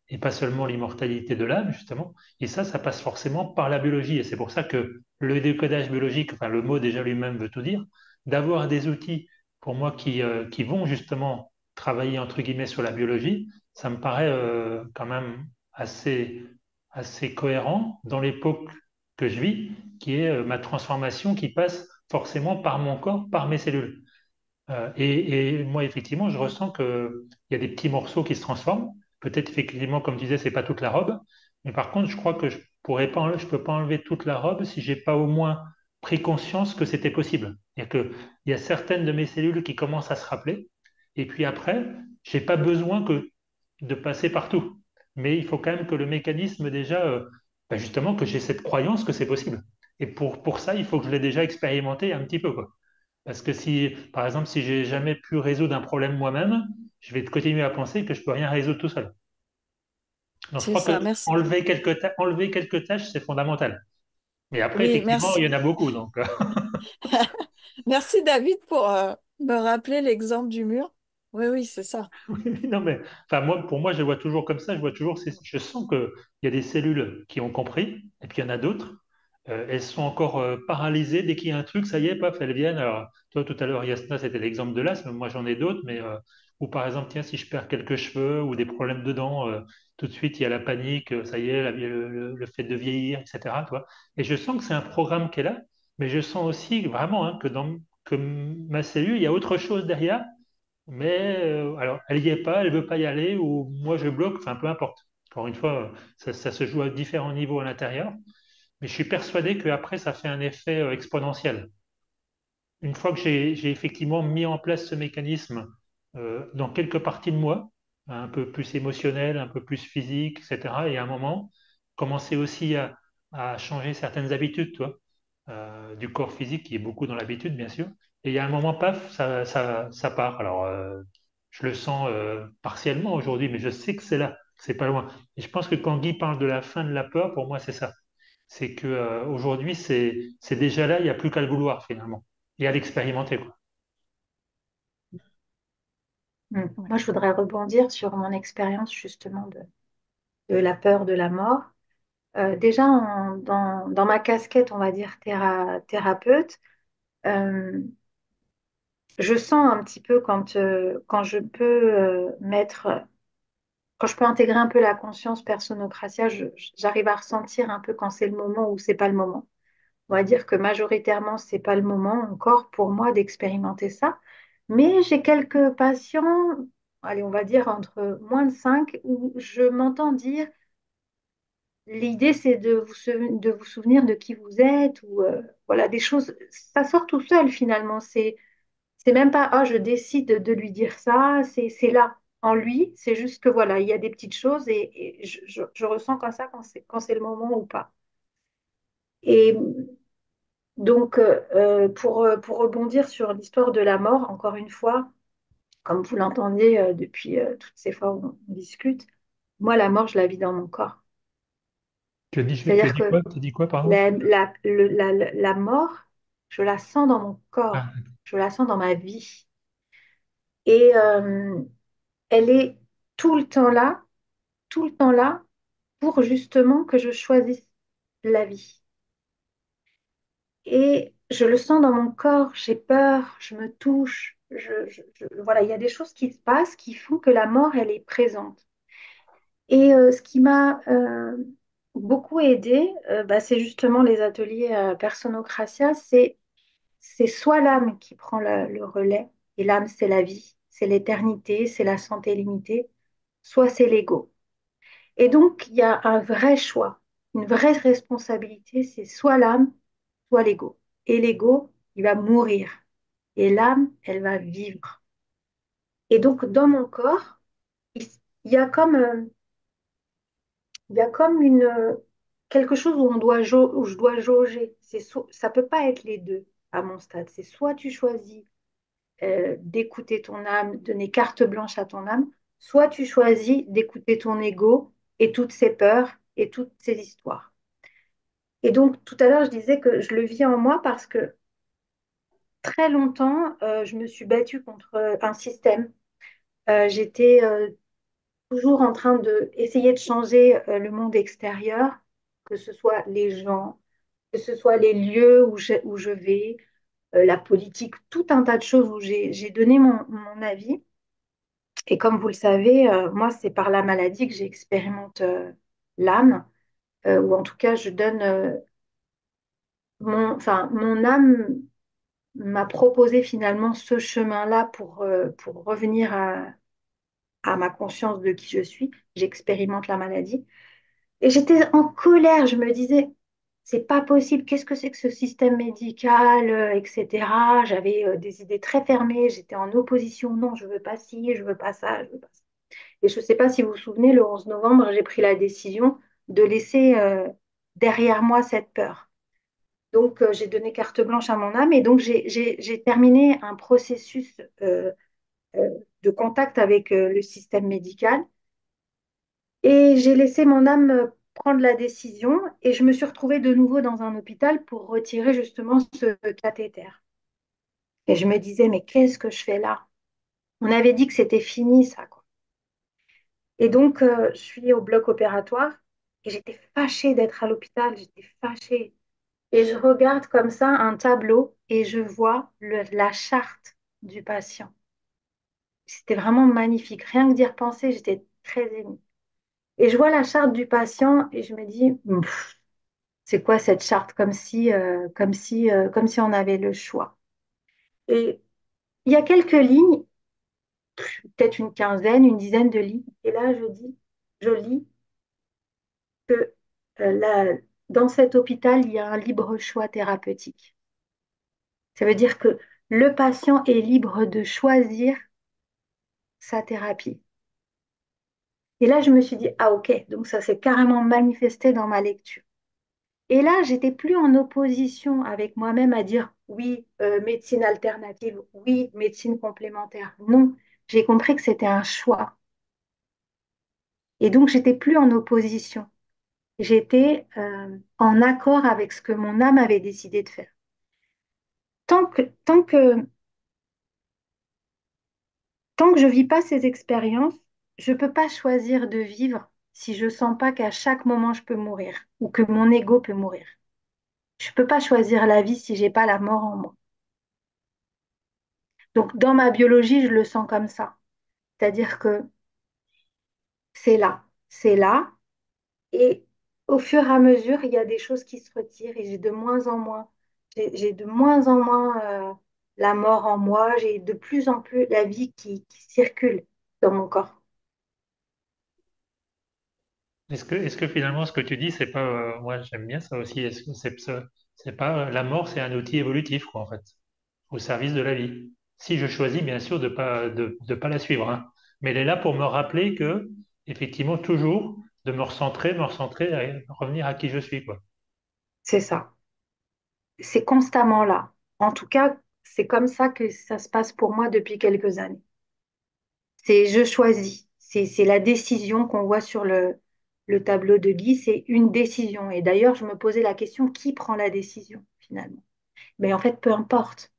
et pas seulement l'immortalité de l'âme, justement. Et ça passe forcément par la biologie. Et c'est pour ça que le décodage biologique, enfin, le mot déjà lui-même veut tout dire, d'avoir des outils, pour moi, qui vont justement travailler, entre guillemets, sur la biologie, ça me paraît quand même assez, assez cohérent dans l'époque que je vis, qui est ma transformation qui passe forcément par mon corps, par mes cellules. Et moi, effectivement, je ressens qu'il y a des petits morceaux qui se transforment. Peut-être, effectivement, comme tu disais, c'est pas toute la robe. Mais par contre, je crois que je peux pas enlever toute la robe si j'ai pas au moins pris conscience que c'était possible. C'est-à-dire qu'il y a certaines de mes cellules qui commencent à se rappeler. Et puis après, j'ai pas besoin de passer partout. Mais il faut quand même que le mécanisme, déjà, justement, que j'ai cette croyance que c'est possible. Et pour ça, il faut que je l'ai déjà expérimenté un petit peu, quoi. Parce que si, par exemple, si j'ai jamais pu résoudre un problème moi-même, je vais continuer à penser que je peux rien résoudre tout seul. Donc, je C'est crois que ça, merci. enlever quelques tâches, c'est fondamental. Mais après, Oui, effectivement, merci. il y en a beaucoup. Donc, Merci David pour me rappeler l'exemple du mur. Oui, oui, c'est ça. oui, non, mais enfin, moi, pour moi, je le vois toujours comme ça. Je vois toujours, je sens qu'il y a des cellules qui ont compris, et puis il y en a d'autres. Elles sont encore paralysées. Dès qu'il y a un truc, ça y est, paf, elles viennent. Alors, toi, tout à l'heure, Yasna, c'était l'exemple de l'asthme. Moi, j'en ai d'autres, mais ou par exemple, tiens, si je perds quelques cheveux ou des problèmes de dents, tout de suite, il y a la panique. Ça y est, le fait de vieillir, etc. Tu vois. Et je sens que c'est un programme qui est là, mais je sens aussi vraiment hein, que ma cellule, il y a autre chose derrière mais alors, elle n'y est pas, elle ne veut pas y aller, ou moi je bloque, enfin peu importe. Encore une fois, ça se joue à différents niveaux à l'intérieur, mais je suis persuadé qu'après, ça fait un effet exponentiel. Une fois que j'ai effectivement mis en place ce mécanisme dans quelques parties de moi, un peu plus émotionnel, un peu plus physique, etc., et à un moment, commencer aussi à changer certaines habitudes, toi, du corps physique, qui est beaucoup dans l'habitude, bien sûr. Et il y a un moment, paf, ça part. Alors, je le sens partiellement aujourd'hui, mais je sais que c'est là, c'est pas loin. Et je pense que quand Guy parle de la fin de la peur, pour moi, c'est ça. C'est que aujourd'hui, c'est déjà là, il n'y a plus qu'à le vouloir finalement et à l'expérimenter, quoi. Ouais. Moi, je voudrais rebondir sur mon expérience justement de la peur de la mort. Déjà, dans ma casquette, on va dire thérapeute, euh, je sens un petit peu quand je peux quand je peux intégrer un peu la conscience personocratia, j'arrive à ressentir un peu quand c'est le moment ou c'est pas le moment. On va dire que majoritairement, c'est pas le moment encore pour moi d'expérimenter ça. Mais j'ai quelques patients, allez, on va dire entre moins de 5, où je m'entends dire, l'idée c'est de vous souvenir de qui vous êtes, ou voilà, des choses, ça sort tout seul finalement. C'est même pas, ah, je décide de lui dire ça, c'est là, en lui, c'est juste que voilà, il y a des petites choses et je ressens comme ça quand c'est le moment ou pas. Et donc, pour rebondir sur l'histoire de la mort, encore une fois, comme vous l'entendez depuis toutes ces fois où on discute, moi, la mort, je la vis dans mon corps. Tu as C'est-à-dire dit que quoi? Tu as dit quoi, pardon? la mort, je la sens dans mon corps, Ah, je la sens dans ma vie. Et elle est tout le temps là, tout le temps là, pour justement que je choisisse la vie. Et je le sens dans mon corps, j'ai peur, je me touche. Voilà, il y a des choses qui se passent qui font que la mort, elle est présente. Et ce qui m'a beaucoup aidé, bah, c'est justement les ateliers Personocratia. C'est soit l'âme qui prend le relais, et l'âme, c'est la vie, c'est l'éternité, c'est la santé limitée, soit c'est l'ego. Et donc, il y a un vrai choix, une vraie responsabilité, c'est soit l'âme, soit l'ego. Et l'ego, il va mourir. Et l'âme, elle va vivre. Et donc, dans mon corps, il, il y a comme, il y a comme quelque chose où, où je dois jauger. Ça ne peut pas être les deux à mon stade. C'est soit tu choisis d'écouter ton âme, donner carte blanche à ton âme, soit tu choisis d'écouter ton ego et toutes ses peurs et toutes ses histoires. Et donc, tout à l'heure, je disais que je le vis en moi parce que très longtemps, je me suis battue contre un système. J'étais toujours en train d'essayer de changer le monde extérieur, que ce soit les gens, que ce soit les lieux où je vais, la politique, tout un tas de choses où j'ai donné mon avis. Et comme vous le savez, moi, c'est par la maladie que j'expérimente l'âme, ou en tout cas, je donne enfin, mon âme m'a proposé finalement ce chemin-là pour revenir à ma conscience de qui je suis. J'expérimente la maladie. Et j'étais en colère, je me disais, c'est pas possible, qu'est-ce que c'est que ce système médical, etc. J'avais des idées très fermées, j'étais en opposition, non, je veux pas ci, je veux pas ça, je veux pas ça. Et je ne sais pas si vous vous souvenez, le 11 novembre, j'ai pris la décision de laisser derrière moi cette peur. Donc, j'ai donné carte blanche à mon âme et donc j'ai terminé un processus euh, de contact avec le système médical et j'ai laissé mon âme prendre la décision et je me suis retrouvée de nouveau dans un hôpital pour retirer justement ce cathéter. Et je me disais, mais qu'est-ce que je fais là? On avait dit que c'était fini, ça, quoi. Et donc, je suis au bloc opératoire et j'étais fâchée d'être à l'hôpital, j'étais fâchée. Et je regarde comme ça un tableau et je vois la charte du patient. C'était vraiment magnifique. Rien que d'y repenser, j'étais très émue. Et je vois la charte du patient et je me dis, pff, c'est quoi cette charte? Comme si on avait le choix. Et il y a quelques lignes, peut-être une quinzaine, une dizaine de lignes. Et là, je lis que dans cet hôpital, il y a un libre choix thérapeutique. Ça veut dire que le patient est libre de choisir sa thérapie. Et là, je me suis dit, ah ok, donc ça s'est carrément manifesté dans ma lecture. Et là, j'étais plus en opposition avec moi-même à dire oui, médecine alternative, oui, médecine complémentaire. Non, j'ai compris que c'était un choix. Et donc, j'étais plus en opposition. J'étais en accord avec ce que mon âme avait décidé de faire. Tant que Tant que je ne vis pas ces expériences, je ne peux pas choisir de vivre si je ne sens pas qu'à chaque moment je peux mourir ou que mon ego peut mourir. Je ne peux pas choisir la vie si j'ai pas la mort en moi. Donc dans ma biologie, je le sens comme ça. C'est-à-dire que c'est là, et au fur et à mesure, il y a des choses qui se retirent et j'ai de moins en moins la mort en moi, j'ai de plus en plus la vie qui circule dans mon corps. est-ce que finalement ce que tu dis, c'est pas, moi j'aime bien ça aussi, est-ce que c'est pas, la mort, c'est un outil évolutif, quoi, en fait, au service de la vie. Si je choisis, bien sûr, de pas la suivre, hein. Mais elle est là pour me rappeler que, effectivement, toujours, de me recentrer, revenir à qui je suis, quoi. C'est ça. C'est constamment là. En tout cas, c'est comme ça que ça se passe pour moi depuis quelques années. C'est je choisis. C'est la décision qu'on voit sur le tableau de Guy, c'est une décision. Et d'ailleurs, je me posais la question, qui prend la décision finalement? Mais en fait, peu importe.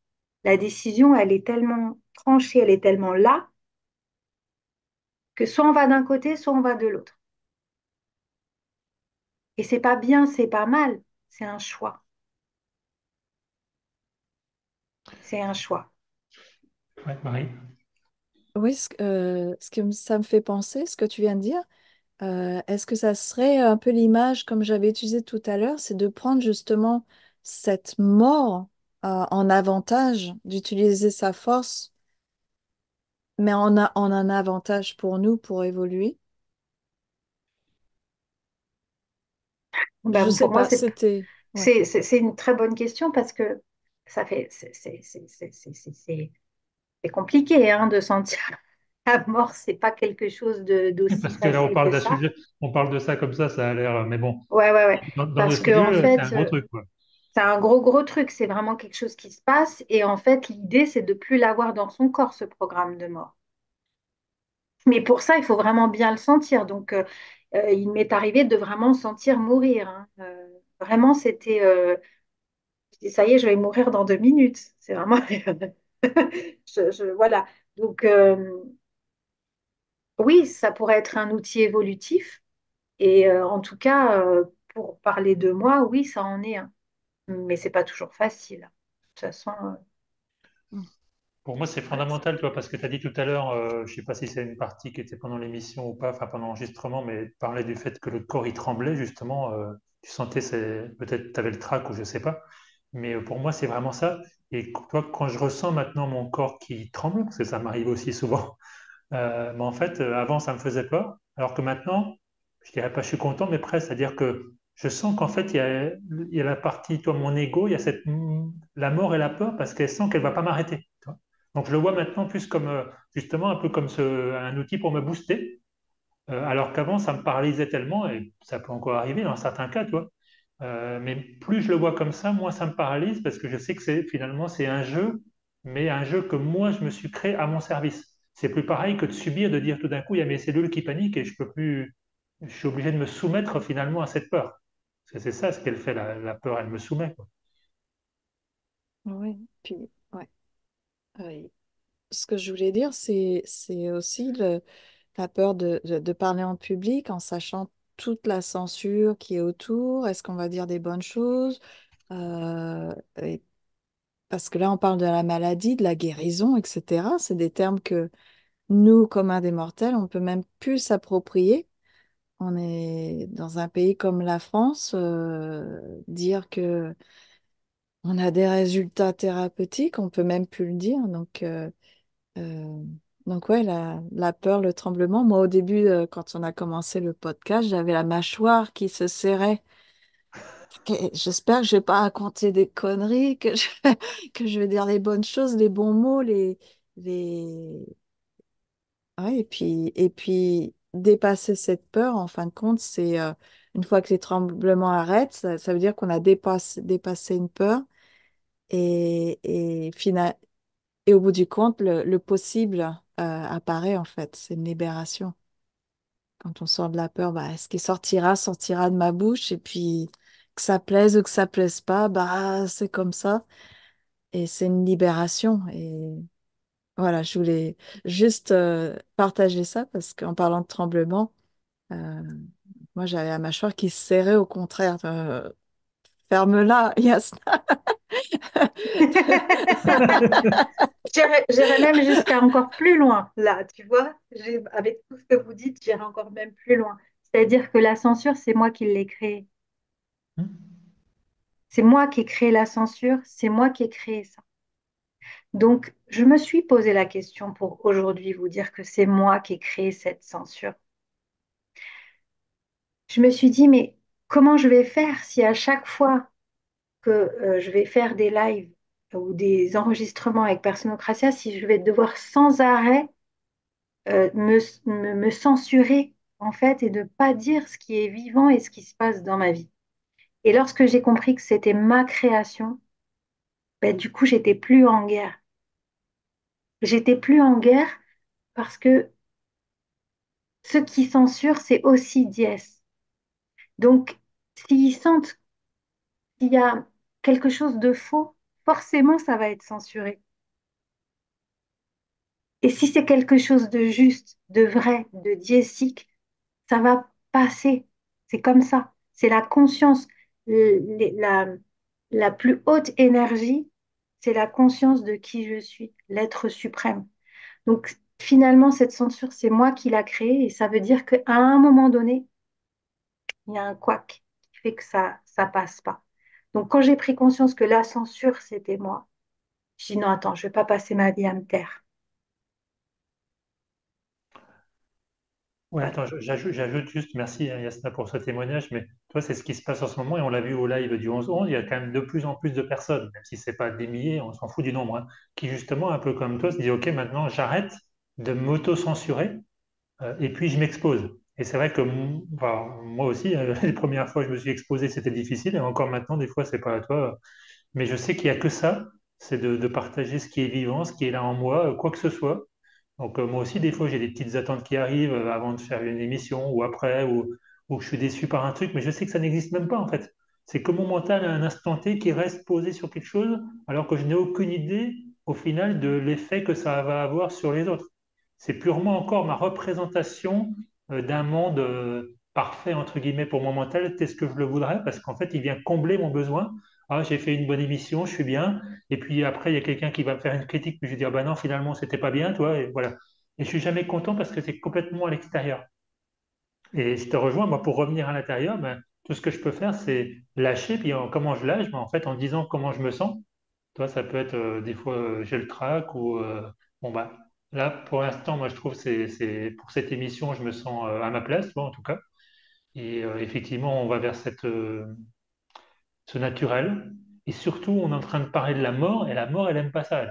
La décision, elle est tellement tranchée, elle est tellement là, que soit on va d'un côté, soit on va de l'autre. Et c'est pas bien, c'est pas mal, c'est un choix. C'est un choix. Ouais, Marie. Oui, ça me fait penser, ce que tu viens de dire, est-ce que ça serait un peu l'image, comme j'avais utilisé tout à l'heure, c'est de prendre justement cette mort en avantage, d'utiliser sa force, mais en un avantage pour nous, pour évoluer? Je Ben, sais pour moi, pas, c'était... Ouais. c'est une très bonne question parce que ça fait, c'est compliqué hein, de sentir la mort, c'est pas quelque chose d'aussi Parce que là, on facile parle que d'un ça. sujet, on parle de ça comme ça a l'air. Mais bon, Ouais, ouais, ouais. dans Parce notre que en milieu, c'est un fait, gros truc, quoi. c'est un gros, gros truc. C'est vraiment quelque chose qui se passe. Et en fait, l'idée, c'est de plus l'avoir dans son corps, ce programme de mort. Mais pour ça, il faut vraiment bien le sentir. Donc, il m'est arrivé de vraiment sentir mourir. Hein. Vraiment, c'était, je dis, ça y est, je vais mourir dans 2 minutes. C'est vraiment, voilà. Donc, oui, ça pourrait être un outil évolutif. Et en tout cas, pour parler de moi, oui, ça en est un. Mais c'est pas toujours facile. De toute façon, Mm. Pour moi, c'est ouais. fondamental, toi, parce que tu as dit tout à l'heure, je ne sais pas si c'est une partie qui était pendant l'émission ou pas, enfin pendant l'enregistrement, mais parler du fait que le corps il tremblait, justement, tu sentais, peut-être tu avais le trac ou je ne sais pas, mais pour moi, c'est vraiment ça. Et toi, quand je ressens maintenant mon corps qui tremble, parce que ça m'arrive aussi souvent, mais en fait, avant, ça me faisait peur, alors que maintenant, je dirais pas je suis content, mais presque, c'est-à-dire que je sens qu'en fait, il y a la partie, toi, mon ego, il y a la mort et la peur, parce qu'elle sent qu'elle va pas m'arrêter. Tu vois. Donc, je le vois maintenant plus comme, justement, un peu comme un outil pour me booster, alors qu'avant, ça me paralysait tellement, et ça peut encore arriver dans certains cas, tu vois. Mais plus je le vois comme ça, moins ça me paralyse parce que je sais que finalement c'est un jeu, mais un jeu que moi je me suis créé à mon service. C'est plus pareil que de subir, de dire tout d'un coup il y a mes cellules qui paniquent et je peux plus, je suis obligé de me soumettre finalement à cette peur. Parce que c'est ça ce qu'elle fait, la peur, elle me soumet, quoi. Oui, puis, ouais. Oui. Ce que je voulais dire, c'est aussi la peur de parler en public en sachant toute la censure qui est autour. Est-ce qu'on va dire des bonnes choses? Et parce que là, on parle de la maladie, de la guérison, etc. C'est des termes que nous, communs des mortels, on peut même plus s'approprier. On est dans un pays comme la France, dire que on a des résultats thérapeutiques, on peut même plus le dire. Euh, donc ouais, la peur, le tremblement. Moi, au début, quand on a commencé le podcast, j'avais la mâchoire qui se serrait. J'espère que je vais pas raconter des conneries, que je vais dire les bonnes choses, les bons mots, les... Ouais, et puis dépasser cette peur, en fin de compte, c'est une fois que les tremblements arrêtent, ça veut dire qu'on a dépassé une peur et, et au bout du compte, le possible apparaît en fait. C'est une libération. Quand on sort de la peur, bah, ce qui sortira de ma bouche. Et puis, que ça plaise ou que ça plaise pas, bah, c'est comme ça. Et c'est une libération. Et voilà, je voulais juste partager ça parce qu'en parlant de tremblement, euh, moi, j'avais la mâchoire qui se serrait au contraire. Ferme-la, Yasna. J'irais même jusqu'à encore plus loin, là, tu vois. Avec tout ce que vous dites, j'irai encore même plus loin. C'est-à-dire que la censure, c'est moi qui l'ai créée. C'est moi qui ai créé la censure, c'est moi qui ai créé ça. Donc, je me suis posé la question pour aujourd'hui vous dire que c'est moi qui ai créé cette censure. Je me suis dit, mais comment je vais faire si à chaque fois que je vais faire des lives ou des enregistrements avec Personocratia, si je vais devoir sans arrêt me censurer en fait et de pas dire ce qui est vivant et ce qui se passe dans ma vie. Et lorsque j'ai compris que c'était ma création, ben, du coup, j'étais plus en guerre. J'étais plus en guerre parce que ce qui censure, c'est aussi Diès. Donc, s'ils sentent qu'il y a quelque chose de faux, forcément, ça va être censuré. Et si c'est quelque chose de juste, de vrai, de diésique, ça va passer. C'est comme ça. C'est la conscience. La plus haute énergie, c'est la conscience de qui je suis, l'être suprême. Donc, finalement, cette censure, c'est moi qui l'a créée et ça veut dire qu'à un moment donné, il y a un couac qui fait que ça passe pas. Donc, quand j'ai pris conscience que la censure, c'était moi, je dis non, attends, je vais pas passer ma vie à me taire. Ouais, Voilà. attends, j'ajoute juste, merci Yasna pour ce témoignage, mais toi, c'est ce qui se passe en ce moment et on l'a vu au live du 11-11, il y a quand même de plus en plus de personnes, même si c'est pas des milliers, on s'en fout du nombre, hein, qui justement, un peu comme toi, se disent, OK, maintenant j'arrête de m'auto-censurer et puis je m'expose. Et c'est vrai que enfin, moi aussi, les premières fois que je me suis exposé, c'était difficile et encore maintenant, des fois, c'est pas à toi, mais je sais qu'il n'y a que ça, c'est de partager ce qui est vivant, ce qui est là en moi, quoi que ce soit. Donc moi aussi, des fois, j'ai des petites attentes qui arrivent avant de faire une émission ou après, ou je suis déçu par un truc, mais je sais que ça n'existe même pas en fait. C'est que mon mental à un instant T qui reste posé sur quelque chose, alors que je n'ai aucune idée au final de l'effet que ça va avoir sur les autres. C'est purement encore ma représentation d'un monde parfait, entre guillemets, pour mon mental, tel que je le voudrais, parce qu'en fait, il vient combler mon besoin. Ah, j'ai fait une bonne émission, je suis bien. Et puis après, il y a quelqu'un qui va me faire une critique, puis je vais dire, bah non, finalement, c'était pas bien, toi, et voilà. Et je suis jamais content parce que c'est complètement à l'extérieur. Et je te rejoins, moi, pour revenir à l'intérieur, ben, tout ce que je peux faire, c'est lâcher, puis comment je lâche, ben, en fait, en disant comment je me sens. Toi, ça peut être des fois, j'ai le trac, ou bon, bah, là, pour l'instant, moi, je trouve, pour cette émission, je me sens à ma place, toi, en tout cas. Et effectivement, on va vers ce naturel. Et surtout, on est en train de parler de la mort, et la mort, elle n'aime pas ça.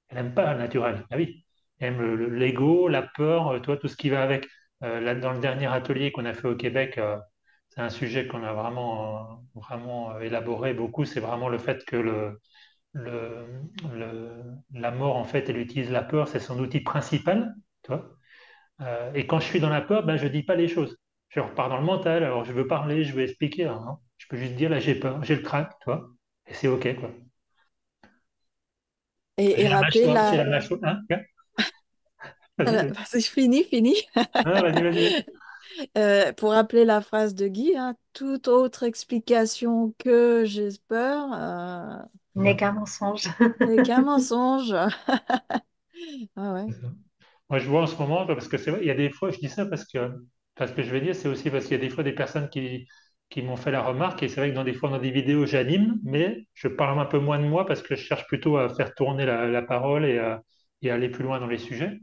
Elle n'aime pas le naturel. Ah oui, elle aime l'ego, la peur, toi, tout ce qui va avec. Là, dans le dernier atelier qu'on a fait au Québec, c'est un sujet qu'on a vraiment élaboré beaucoup. C'est vraiment le fait que le, la mort, en fait, elle utilise la peur, c'est son outil principal. Tu vois. Et quand je suis dans la peur, ben, je ne dis pas les choses. Je repars dans le mental, alors je veux parler, je veux expliquer. Alors, non, je peux juste dire, là, j'ai peur, j'ai le trac, toi, et c'est OK, quoi. Et J'ai la rappeler mâchoire, j'ai la... la mâchoire. Hein? Ouais. Vas-y, vas-y. C'est fini, fini. Ah, vas-y, vas-y. Pour rappeler la phrase de Guy, hein, toute autre explication que j'ai peur N'est qu'un mensonge. n'est qu'un mensonge. Ah ouais. C'est ça. Moi, je vois en ce moment, parce que c'est vrai, il y a des fois, je dis ça parce que je vais dire, c'est aussi parce qu'il y a des fois des personnes qui m'ont fait la remarque, et c'est vrai que des fois, dans des vidéos, j'anime, mais je parle un peu moins de moi parce que je cherche plutôt à faire tourner la parole et à aller plus loin dans les sujets.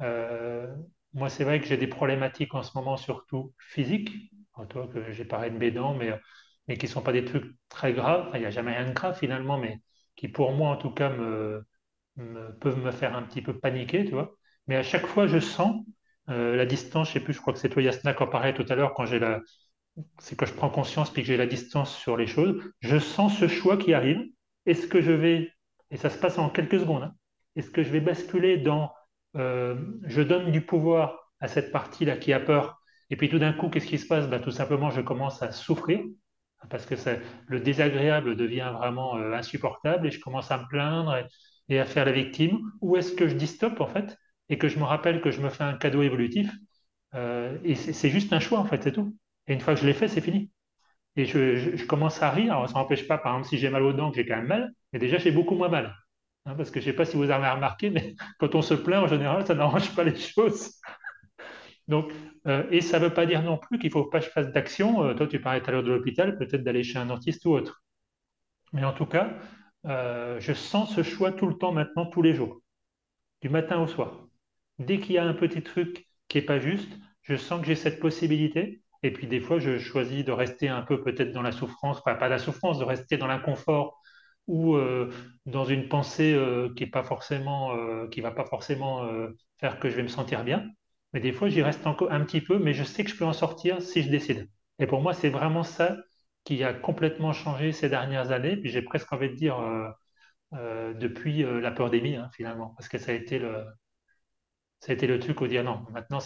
Euh, Moi, c'est vrai que j'ai des problématiques en ce moment, surtout physiques. Alors, toi, que j'ai parlé de mes dents, mais qui ne sont pas des trucs très graves. Enfin, il n'y a jamais rien de grave finalement, mais qui, pour moi, en tout cas, peuvent me faire un petit peu paniquer, tu vois. Mais à chaque fois, je sens la distance. Je sais plus, je crois que c'est toi, Yasna, qui en parlait tout à l'heure, c'est quand je prends conscience puis que j'ai la distance sur les choses, je sens ce choix qui arrive. Est-ce que je vais, et ça se passe en quelques secondes, hein, est-ce que je vais basculer dans je donne du pouvoir à cette partie-là qui a peur, et puis tout d'un coup, qu'est-ce qui se passe? Ben, tout simplement, je commence à souffrir parce que le désagréable devient vraiment insupportable et je commence à me plaindre et à faire la victime. Ou est-ce que je dis stop en fait et que je me rappelle que je me fais un cadeau évolutif et c'est juste un choix en fait, c'est tout. Et une fois que je l'ai fait, c'est fini. Et je commence à rire. Alors, ça n'empêche pas, par exemple, si j'ai mal aux dents, que j'ai quand même mal, mais déjà, j'ai beaucoup moins mal. Hein, parce que je ne sais pas si vous avez remarqué, mais quand on se plaint, en général, ça n'arrange pas les choses. Donc, et ça ne veut pas dire non plus qu'il ne faut pas que je fasse d'action. Toi, tu parlais tout à l'heure de l'hôpital, peut-être d'aller chez un dentiste ou autre. Mais en tout cas, je sens ce choix tout le temps maintenant, tous les jours, du matin au soir. Dès qu'il y a un petit truc qui n'est pas juste, je sens que j'ai cette possibilité. Et puis des fois, je choisis de rester un peu peut-être dans la souffrance, pas la souffrance, de rester dans l'inconfort ou dans une pensée qui va pas forcément faire que je vais me sentir bien. Mais des fois, j'y reste encore un petit peu, mais je sais que je peux en sortir si je décide. Et pour moi, c'est vraiment ça qui a complètement changé ces dernières années. Puis j'ai presque envie de dire depuis la pandémie, hein, finalement, parce que ça a été le truc où dire non, maintenant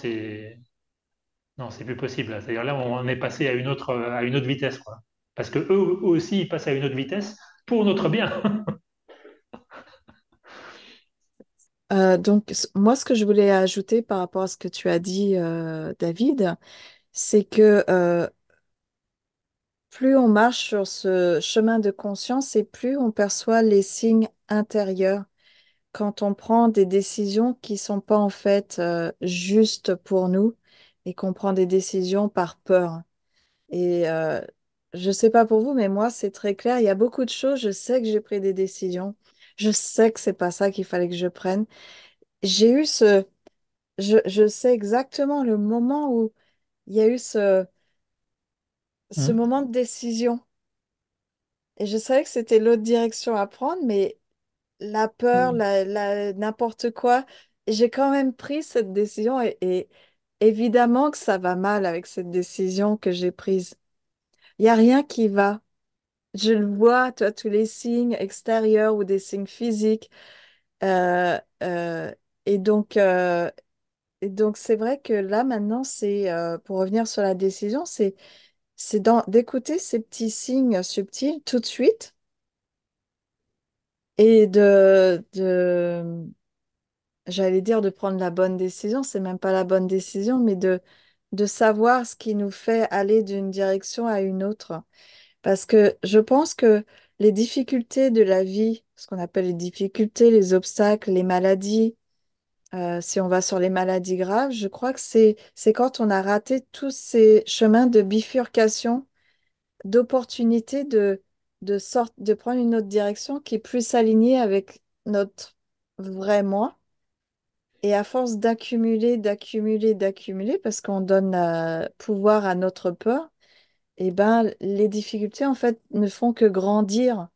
Non, c'est plus possible, là. C'est-à-dire là, on est passé à une autre vitesse, quoi. Parce que eux aussi, ils passent à une autre vitesse pour notre bien. Donc, moi, ce que je voulais ajouter par rapport à ce que tu as dit, David, c'est que plus on marche sur ce chemin de conscience et plus on perçoit les signes intérieurs quand on prend des décisions qui sont pas en fait justes pour nous et qu'on prend des décisions par peur. Et je sais pas pour vous, mais moi, c'est très clair. Il y a beaucoup de choses. Je sais que j'ai pris des décisions. Je sais que c'est pas ça qu'il fallait que je prenne. J'ai eu je sais exactement le moment où il y a eu ce Hmm. moment de décision. Et je savais que c'était l'autre direction à prendre, mais la peur, n'importe quoi, j'ai quand même pris cette décision et évidemment que ça va mal avec cette décision que j'ai prise. Il n'y a rien qui va. Je le vois, tu vois, tous les signes extérieurs ou des signes physiques. Euh, euh, et donc, euh, et donc c'est vrai que là, maintenant, pour revenir sur la décision, d'écouter ces petits signes subtils tout de suite et j'allais dire de prendre la bonne décision, c'est même pas la bonne décision, mais de savoir ce qui nous fait aller d'une direction à une autre. Parce que je pense que les difficultés de la vie, ce qu'on appelle les difficultés, les obstacles, les maladies, si on va sur les maladies graves, je crois que c'est quand on a raté tous ces chemins de bifurcation, d'opportunité de prendre une autre direction qui est plus alignée avec notre vrai moi. Et à force d'accumuler, d'accumuler, d'accumuler, parce qu'on donne pouvoir à notre peur, et ben, les difficultés, en fait, ne font que grandir,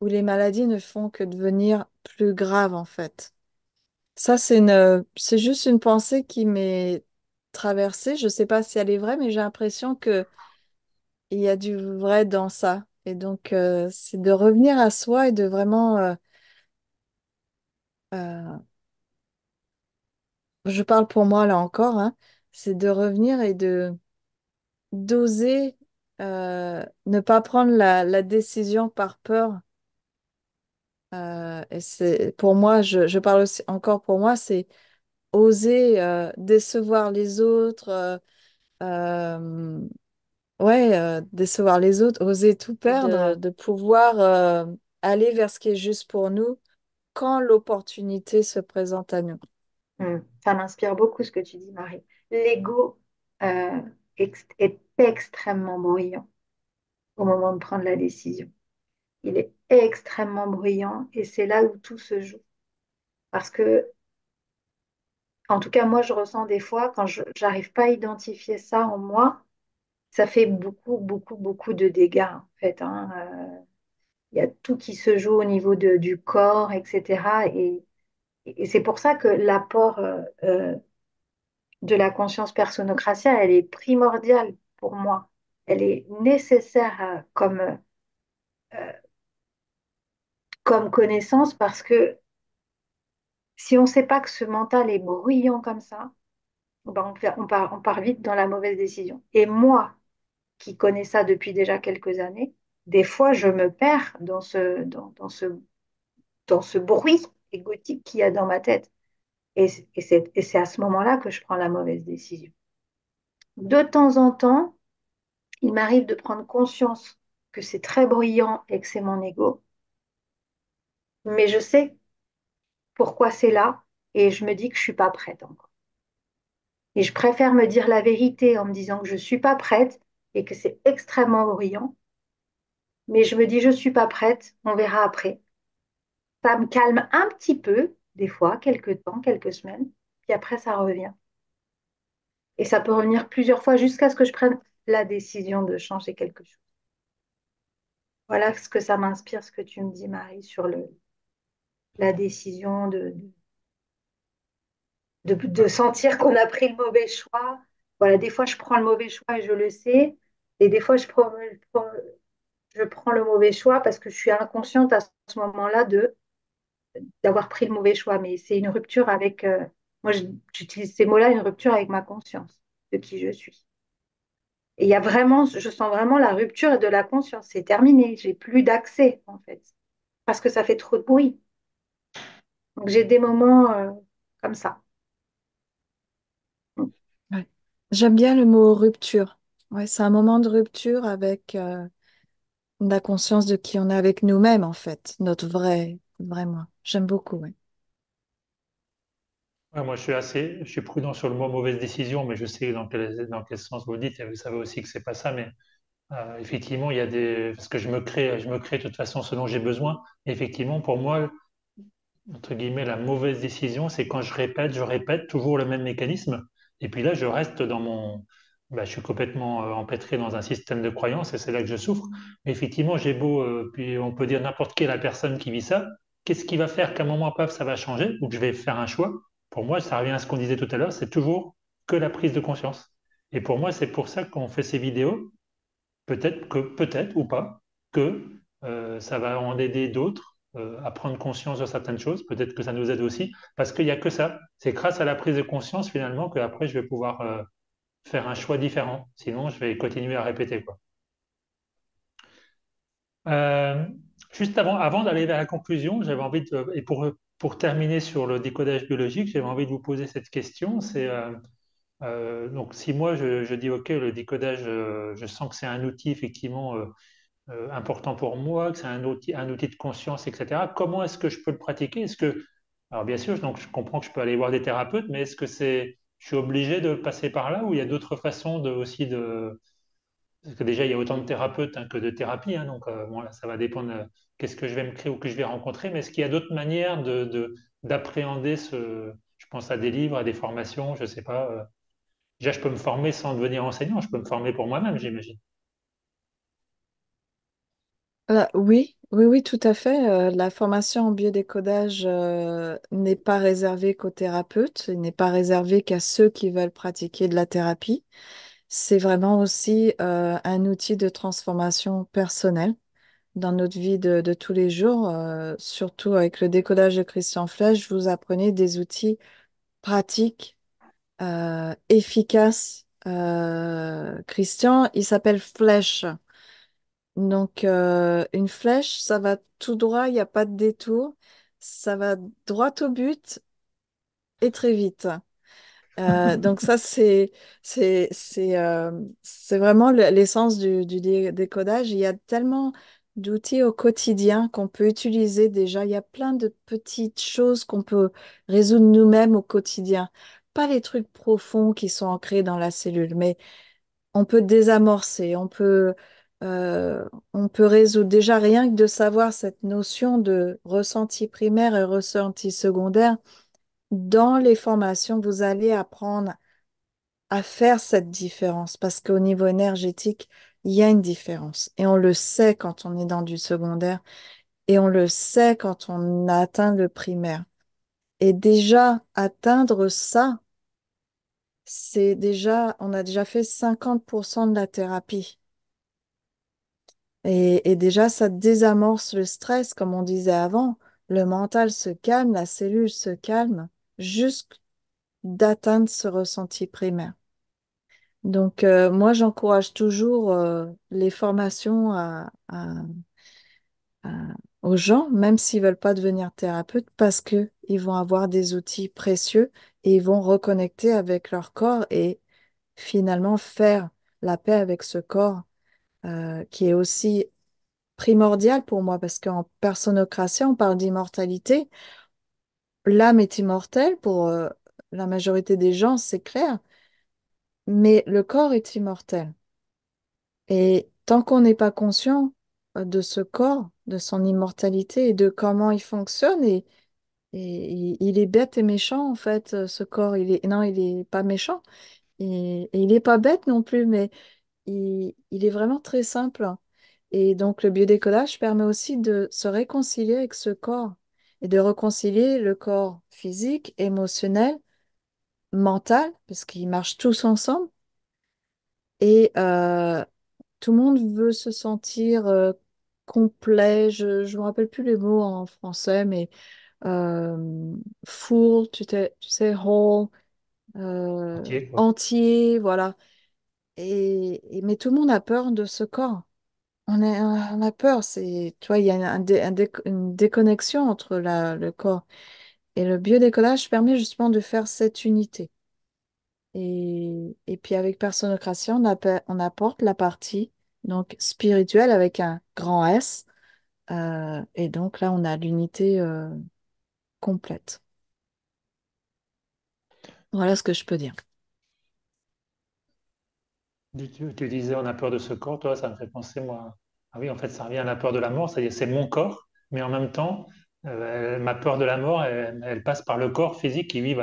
ou les maladies ne font que devenir plus graves, en fait. Ça, c'est juste une pensée qui m'est traversée. Je ne sais pas si elle est vraie, mais j'ai l'impression que il y a du vrai dans ça. Et donc, c'est de revenir à soi et de vraiment, euh, je parle pour moi là encore, hein, c'est de revenir et de d'oser ne pas prendre la décision par peur. Et c'est pour moi, je parle aussi encore pour moi, c'est oser décevoir les autres, euh, ouais, décevoir les autres, oser tout perdre, de pouvoir aller vers ce qui est juste pour nous quand l'opportunité se présente à nous. Ça m'inspire beaucoup ce que tu dis, Marie. L'ego euh, est extrêmement bruyant au moment de prendre la décision. Il est extrêmement bruyant et c'est là où tout se joue. Parce que, en tout cas, moi, je ressens des fois, quand je n'arrive pas à identifier ça en moi, ça fait beaucoup, beaucoup, beaucoup de dégâts, en fait, hein. Il y a tout qui se joue au niveau du corps, etc. Et c'est pour ça que l'apport de la conscience personnocratia, elle est primordiale pour moi. Elle est nécessaire comme connaissance parce que si on ne sait pas que ce mental est bruyant comme ça, ben on part vite dans la mauvaise décision. Et moi, qui connais ça depuis déjà quelques années, des fois, je me perds dans ce bruit égotique qu'il y a dans ma tête. Et c'est à ce moment-là que je prends la mauvaise décision. De temps en temps, il m'arrive de prendre conscience que c'est très bruyant et que c'est mon ego, mais je sais pourquoi c'est là et je me dis que je ne suis pas prête encore. Et je préfère me dire la vérité en me disant que je ne suis pas prête et que c'est extrêmement bruyant, mais je me dis je ne suis pas prête, on verra après. Ça me calme un petit peu, des fois, quelques temps, quelques semaines, puis après ça revient. Et ça peut revenir plusieurs fois jusqu'à ce que je prenne la décision de changer quelque chose. Voilà ce que ça m'inspire, ce que tu me dis, Marie, sur la décision de sentir qu'on a pris le mauvais choix. Voilà, des fois, je prends le mauvais choix et je le sais. Et des fois, je prends le mauvais choix parce que je suis inconsciente à ce moment-là d'avoir pris le mauvais choix. Mais c'est une rupture avec, moi, j'utilise ces mots-là, une rupture avec ma conscience. de qui je suis. Et il y a vraiment, je sens vraiment la rupture de la conscience. C'est terminé. J'ai plus d'accès, en fait, parce que ça fait trop de bruit. Donc, j'ai des moments comme ça. Ouais. J'aime bien le mot rupture. Ouais, c'est un moment de rupture avec la conscience de qui on est avec nous-mêmes, en fait, notre vrai moi. J'aime beaucoup, ouais. Ouais, moi, je suis prudent sur le mot mauvaise décision, mais je sais dans quel sens vous le dites, et vous savez aussi que c'est pas ça, mais effectivement, il y a parce que je me crée de toute façon ce dont j'ai besoin. Effectivement, pour moi, entre guillemets, la mauvaise décision, c'est quand je répète toujours le même mécanisme. Et puis là, je reste je suis complètement empêtré dans un système de croyance et c'est là que je souffre. Mais effectivement, j'ai beau, puis on peut dire n'importe quelle la personne qui vit ça, qu'est-ce qui va faire qu'à un moment, paf, ça va changer ou que je vais faire un choix? Pour moi, ça revient à ce qu'on disait tout à l'heure, c'est toujours que la prise de conscience. Et pour moi, c'est pour ça qu'on fait ces vidéos. Peut-être ou pas, que ça va en aider d'autres à prendre conscience de certaines choses. Peut-être que ça nous aide aussi, parce qu'il n'y a que ça. C'est grâce à la prise de conscience finalement qu'après je vais pouvoir faire un choix différent. Sinon, je vais continuer à répéter, quoi. Euh, Juste avant d'aller vers la conclusion, et pour terminer sur le décodage biologique, j'avais envie de vous poser cette question. Donc, si moi je dis, OK, le décodage, je sens que c'est un outil effectivement important pour moi, que c'est un outil de conscience, etc. Comment est-ce que je peux le pratiquer? Alors bien sûr, donc je comprends que je peux aller voir des thérapeutes, mais je suis obligé de passer par là ou il y a d'autres façons parce que déjà il y a autant de thérapeutes hein, que de thérapies, hein, donc bon, là, ça va dépendre qu'est-ce que je vais me créer ou que je vais rencontrer, mais est-ce qu'il y a d'autres manières d'appréhender je pense à des livres, à des formations, je sais pas. Déjà, je peux me former sans devenir enseignant, je peux me former pour moi-même, j'imagine. Oui, tout à fait. La formation en biodécodage n'est pas réservée qu'aux thérapeutes, elle n'est pas réservée qu'à ceux qui veulent pratiquer de la thérapie. C'est vraiment aussi un outil de transformation personnelle dans notre vie de tous les jours. Surtout avec le décodage de Christian Flech, vous apprenez des outils pratiques, efficaces. Christian, il s'appelle Flèche. Donc, une flèche, ça va tout droit, il n'y a pas de détour, ça va droit au but et très vite. Donc ça, c'est vraiment l'essence du décodage. Il y a tellement d'outils au quotidien qu'on peut utiliser déjà. Il y a plein de petites choses qu'on peut résoudre nous-mêmes au quotidien. Pas les trucs profonds qui sont ancrés dans la cellule, mais on peut désamorcer, euh, on peut résoudre. Déjà rien que de savoir cette notion de ressenti primaire et ressenti secondaire. Dans les formations, vous allez apprendre à faire cette différence parce qu'au niveau énergétique, il y a une différence. Et on le sait quand on est dans du secondaire et on le sait quand on a atteint le primaire. Et déjà, atteindre ça, on a déjà fait 50% de la thérapie. Et déjà, ça désamorce le stress, comme on disait avant. Le mental se calme, la cellule se calme, juste d'atteindre ce ressenti primaire. Donc, moi, j'encourage toujours les formations à- aux gens, même s'ils veulent pas devenir thérapeutes, parce que ils vont avoir des outils précieux et ils vont reconnecter avec leur corps et finalement faire la paix avec ce corps qui est aussi primordial pour moi, parce qu'en personocratie, on parle d'immortalité. L'âme est immortelle pour la majorité des gens, c'est clair, mais le corps est immortel. Et tant qu'on n'est pas conscient de ce corps, de son immortalité et de comment il fonctionne, et il est bête et méchant en fait, ce corps. Non, il est pas méchant et il n'est pas bête non plus, mais il est vraiment très simple. Et donc le biodécodage permet aussi de se réconcilier avec ce corps et de réconcilier le corps physique, émotionnel, mental, parce qu'ils marchent tous ensemble. Et tout le monde veut se sentir complet. Je ne me rappelle plus les mots en français, mais full, tu sais, whole. entier, quoi. entier, voilà. Mais tout le monde a peur de ce corps. On a peur, tu vois, il y a une déconnexion entre le corps. Et le biodécollage permet justement de faire cette unité. Et puis avec Personocratia, on apporte la partie donc spirituelle avec un grand S. Et donc là, on a l'unité complète. Voilà ce que je peux dire. Tu disais, on a peur de ce corps, toi, ça me fait penser, moi. Ah oui, en fait, ça revient à la peur de la mort, c'est-à-dire c'est mon corps, mais en même temps, ma peur de la mort, elle passe par le corps physique qui, lui,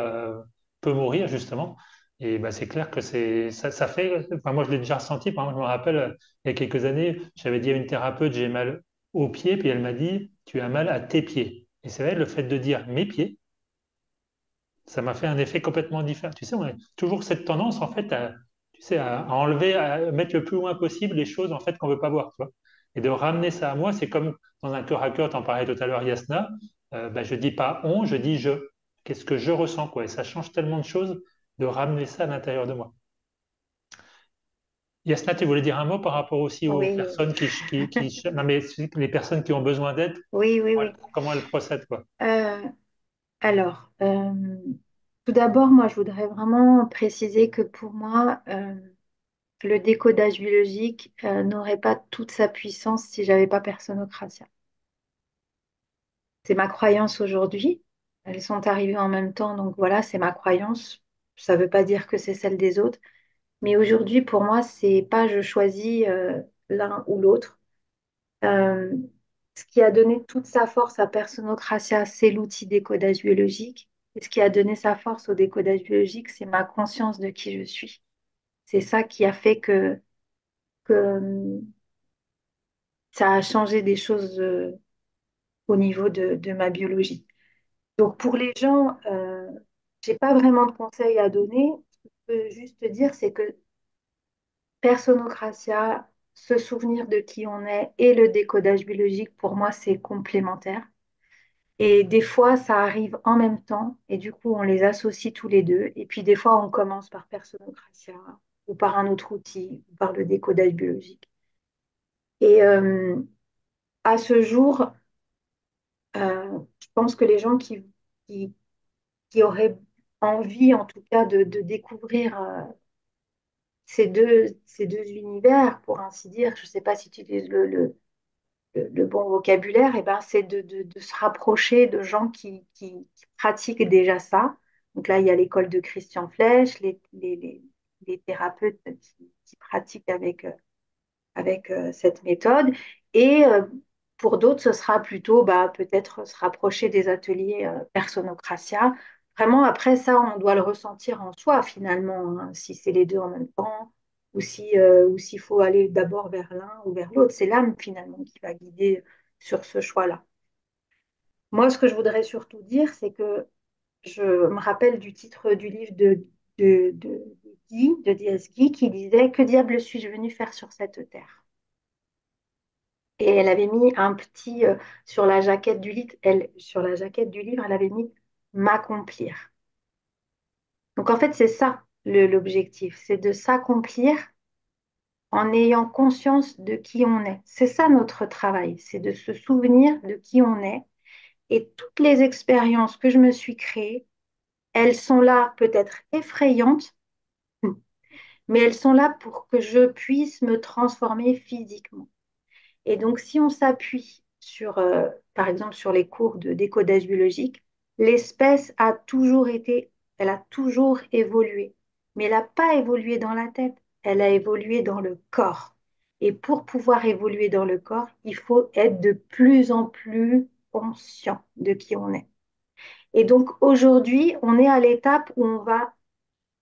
peut mourir, justement. Et bah, c'est clair que ça fait. Enfin, moi, je l'ai déjà ressenti. Par exemple, je me rappelle, il y a quelques années, j'avais dit à une thérapeute, j'ai mal aux pieds, puis elle m'a dit, tu as mal à tes pieds. Et c'est vrai, le fait de dire mes pieds, ça m'a fait un effet complètement différent. Tu sais, on a toujours cette tendance, en fait, tu sais, à enlever, à mettre le plus loin possible les choses, en fait, qu'on veut pas voir, tu vois. Et de ramener ça à moi, c'est comme dans un cœur à cœur, t'en parlais tout à l'heure, Yasna, bah, je dis pas on, je dis je. Qu'est-ce que je ressens, quoi. Et ça change tellement de choses de ramener ça à l'intérieur de moi. Yasna, tu voulais dire un mot par rapport aussi aux Oui, personnes non, mais les personnes qui ont besoin d'aide, oui, oui, oui. comment elles procèdent, quoi. Euh, alors, tout d'abord, moi, je voudrais vraiment préciser que pour moi, le décodage biologique n'aurait pas toute sa puissance si j'avais pas Personocratia. C'est ma croyance aujourd'hui. Elles sont arrivées en même temps, donc voilà, c'est ma croyance. Ça ne veut pas dire que c'est celle des autres. Mais aujourd'hui, pour moi, c'est pas je choisis l'un ou l'autre. Euh, Ce qui a donné toute sa force à Personocratia, c'est l'outil décodage biologique. Et ce qui a donné sa force au décodage biologique, c'est ma conscience de qui je suis. C'est ça qui a fait que ça a changé des choses au niveau de ma biologie. Donc pour les gens, j'ai pas vraiment de conseils à donner. Ce que je peux juste te dire, c'est que Personocratia, se souvenir de qui on est et le décodage biologique, pour moi, c'est complémentaire. Et des fois, ça arrive en même temps, et du coup, on les associe tous les deux. Et puis, des fois, on commence par Personocratia, ou par un autre outil, ou par le décodage biologique. Et à ce jour, je pense que les gens qui, qui auraient envie, en tout cas, de découvrir ces deux univers, pour ainsi dire, je ne sais pas si tu utilises le bon vocabulaire, et ben, c'est de se rapprocher de gens qui pratiquent déjà ça. Donc là, il y a l'école de Christian Flech, les thérapeutes qui pratiquent avec cette méthode. Et pour d'autres, ce sera plutôt bah, peut-être se rapprocher des ateliers Personocratia. Vraiment, après ça, on doit le ressentir en soi finalement, hein, si c'est les deux en même temps, ou s'il faut aller d'abord vers l'un ou vers l'autre. C'est l'âme finalement qui va guider sur ce choix-là. Moi, ce que je voudrais surtout dire, c'est que je me rappelle du titre du livre de Guy, de D.S. Guy, qui disait Que diable suis-je venu faire sur cette terre? Et elle avait mis un petit sur la jaquette du livre, sur la jaquette du livre, elle avait mis m'accomplir. Donc en fait, c'est ça l'objectif, c'est de s'accomplir en ayant conscience de qui on est. C'est ça notre travail, c'est de se souvenir de qui on est. Et toutes les expériences que je me suis créées, elles sont là peut-être effrayantes, mais elles sont là pour que je puisse me transformer physiquement. Et donc, si on s'appuie sur, par exemple, sur les cours de décodage biologique, l'espèce a toujours été, elle a toujours évolué. Mais elle n'a pas évolué dans la tête, elle a évolué dans le corps. Et pour pouvoir évoluer dans le corps, il faut être de plus en plus conscient de qui on est. Et donc, aujourd'hui, on est à l'étape où on va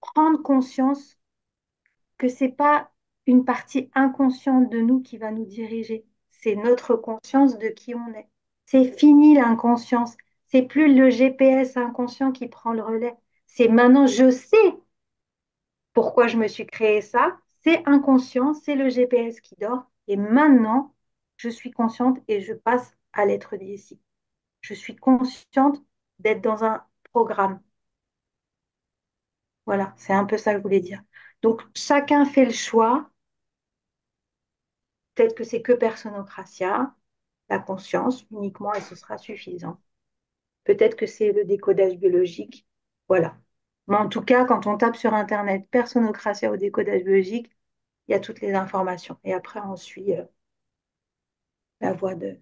prendre conscience que c'est pas une partie inconsciente de nous qui va nous diriger. C'est notre conscience de qui on est. C'est fini l'inconscience. C'est plus le GPS inconscient qui prend le relais. C'est maintenant, je sais pourquoi je me suis créé ça. C'est inconscient, c'est le GPS qui dort. Et maintenant, je suis consciente et je passe à l'être d'ici. Je suis consciente d'être dans un programme. Voilà, c'est un peu ça que je voulais dire. Donc, chacun fait le choix. Peut-être que c'est que Personocratia, la conscience uniquement, et ce sera suffisant. Peut-être que c'est le décodage biologique. Voilà. Mais en tout cas, quand on tape sur Internet Personocratia au décodage biologique, il y a toutes les informations. Et après, on suit la voie de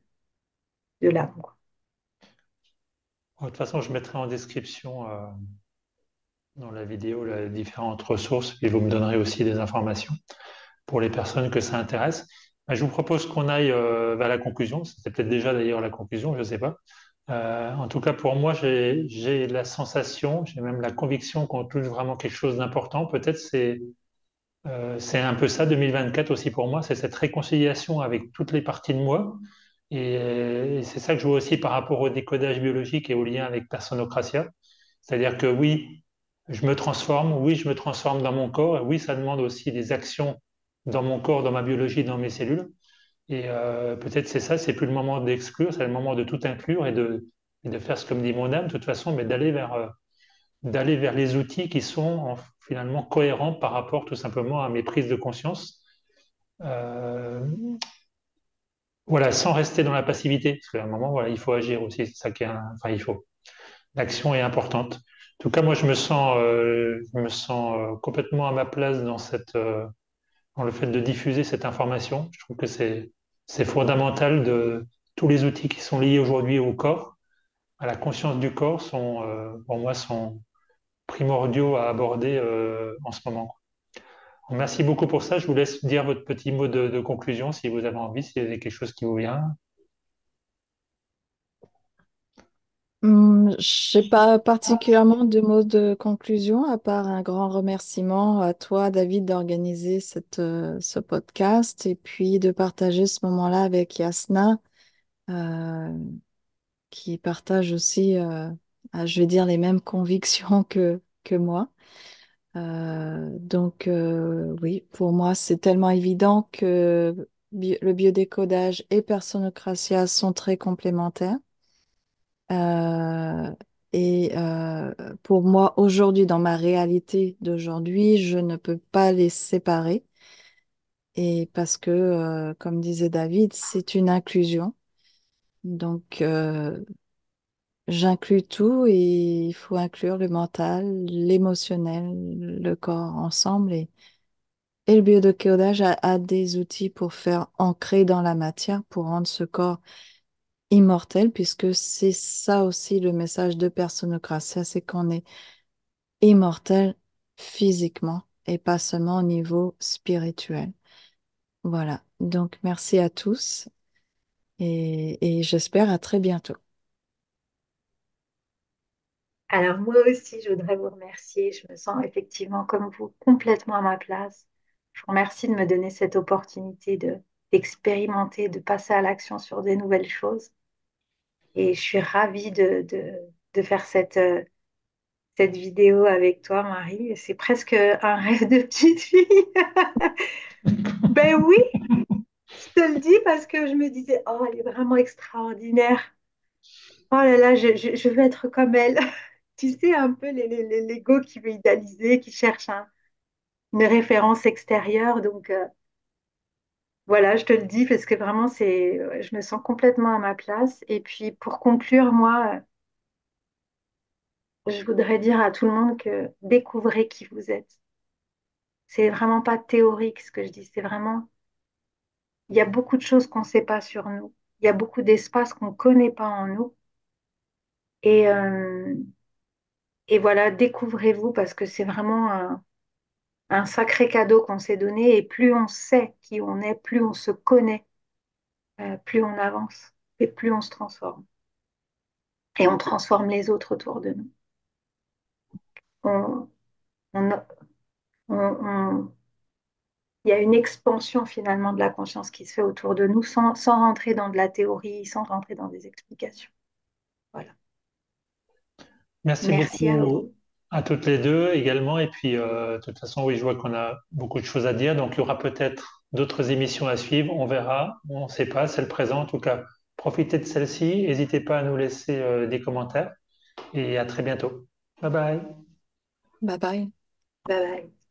l'âme, quoi. De toute façon, je mettrai en description dans la vidéo les différentes ressources et vous me donnerez aussi des informations pour les personnes que ça intéresse. Je vous propose qu'on aille vers la conclusion. C'était peut-être déjà d'ailleurs la conclusion, je ne sais pas. En tout cas, pour moi, j'ai la sensation, j'ai même la conviction qu'on touche vraiment quelque chose d'important. Peut-être c'est un peu ça 2024 aussi pour moi, c'est cette réconciliation avec toutes les parties de moi. Et c'est ça que je vois aussi par rapport au décodage biologique et au lien avec Personocratia. C'est-à-dire que oui, je me transforme, oui, je me transforme dans mon corps, et oui, ça demande aussi des actions dans mon corps, dans ma biologie, dans mes cellules. Et peut-être c'est ça, c'est plus le moment d'exclure, c'est le moment de tout inclure et de faire ce que me dit mon âme, de toute façon, mais d'aller vers les outils qui sont finalement cohérents par rapport tout simplement à mes prises de conscience. Euh, voilà, sans rester dans la passivité, parce qu'à un moment, voilà, il faut agir aussi, c'est ça qui est, enfin, il faut. L'action est importante. En tout cas, moi, je me sens complètement à ma place dans dans le fait de diffuser cette information. Je trouve que c'est fondamental de tous les outils qui sont liés aujourd'hui au corps, à la conscience du corps, pour moi, sont primordiaux à aborder en ce moment. Merci beaucoup pour ça. Je vous laisse dire votre petit mot de conclusion si vous avez envie, s'il y a quelque chose qui vous vient. J'ai pas particulièrement de mots de conclusion, à part un grand remerciement à toi, David, d'organiser ce podcast et puis de partager ce moment-là avec Yasna, euh, qui partage aussi, je vais dire, les mêmes convictions que moi. Oui, pour moi, c'est tellement évident que le biodécodage et Personocratia sont très complémentaires. Euh, pour moi, aujourd'hui, dans ma réalité d'aujourd'hui, je ne peux pas les séparer. Et parce que, comme disait David, c'est une inclusion. Donc, j'inclus tout et il faut inclure le mental, l'émotionnel, le corps ensemble. Et le biodécodage a des outils pour faire ancrer dans la matière, pour rendre ce corps immortel, puisque c'est ça aussi le message de Personocratia, c'est qu'on est immortel physiquement et pas seulement au niveau spirituel. Voilà. Donc, merci à tous et j'espère à très bientôt. Alors moi aussi, je voudrais vous remercier. Je me sens effectivement comme vous, complètement à ma place. Je vous remercie de me donner cette opportunité d'expérimenter, de passer à l'action sur des nouvelles choses. Et je suis ravie de faire cette vidéo avec toi, Marie. C'est presque un rêve de petite fille. Ben oui, je te le dis parce que je me disais, oh, elle est vraiment extraordinaire. Oh là là, je veux être comme elle. Tu sais, un peu l'ego qui veut idéaliser, qui cherche une référence extérieure. Donc voilà, je te le dis parce que vraiment, je me sens complètement à ma place. Et puis pour conclure, moi, je voudrais dire à tout le monde que découvrez qui vous êtes. C'est vraiment pas théorique ce que je dis, c'est vraiment, il y a beaucoup de choses qu'on ne sait pas sur nous. Il y a beaucoup d'espaces qu'on ne connaît pas en nous. Et, euh, et voilà, découvrez-vous parce que c'est vraiment un sacré cadeau qu'on s'est donné. Et plus on sait qui on est, plus on se connaît, plus on avance et plus on se transforme. Et on transforme les autres autour de nous. On, on, on, il y a une expansion finalement de la conscience qui se fait autour de nous sans rentrer dans de la théorie, sans rentrer dans des explications. Voilà. Merci Merci à beaucoup vous. à toutes les deux également. Et puis, de toute façon, oui, je vois qu'on a beaucoup de choses à dire. Donc, il y aura peut-être d'autres émissions à suivre. On verra. On ne sait pas. C'est le présent. En tout cas, profitez de celle-ci. N'hésitez pas à nous laisser des commentaires. Et à très bientôt. Bye bye. Bye bye. Bye bye.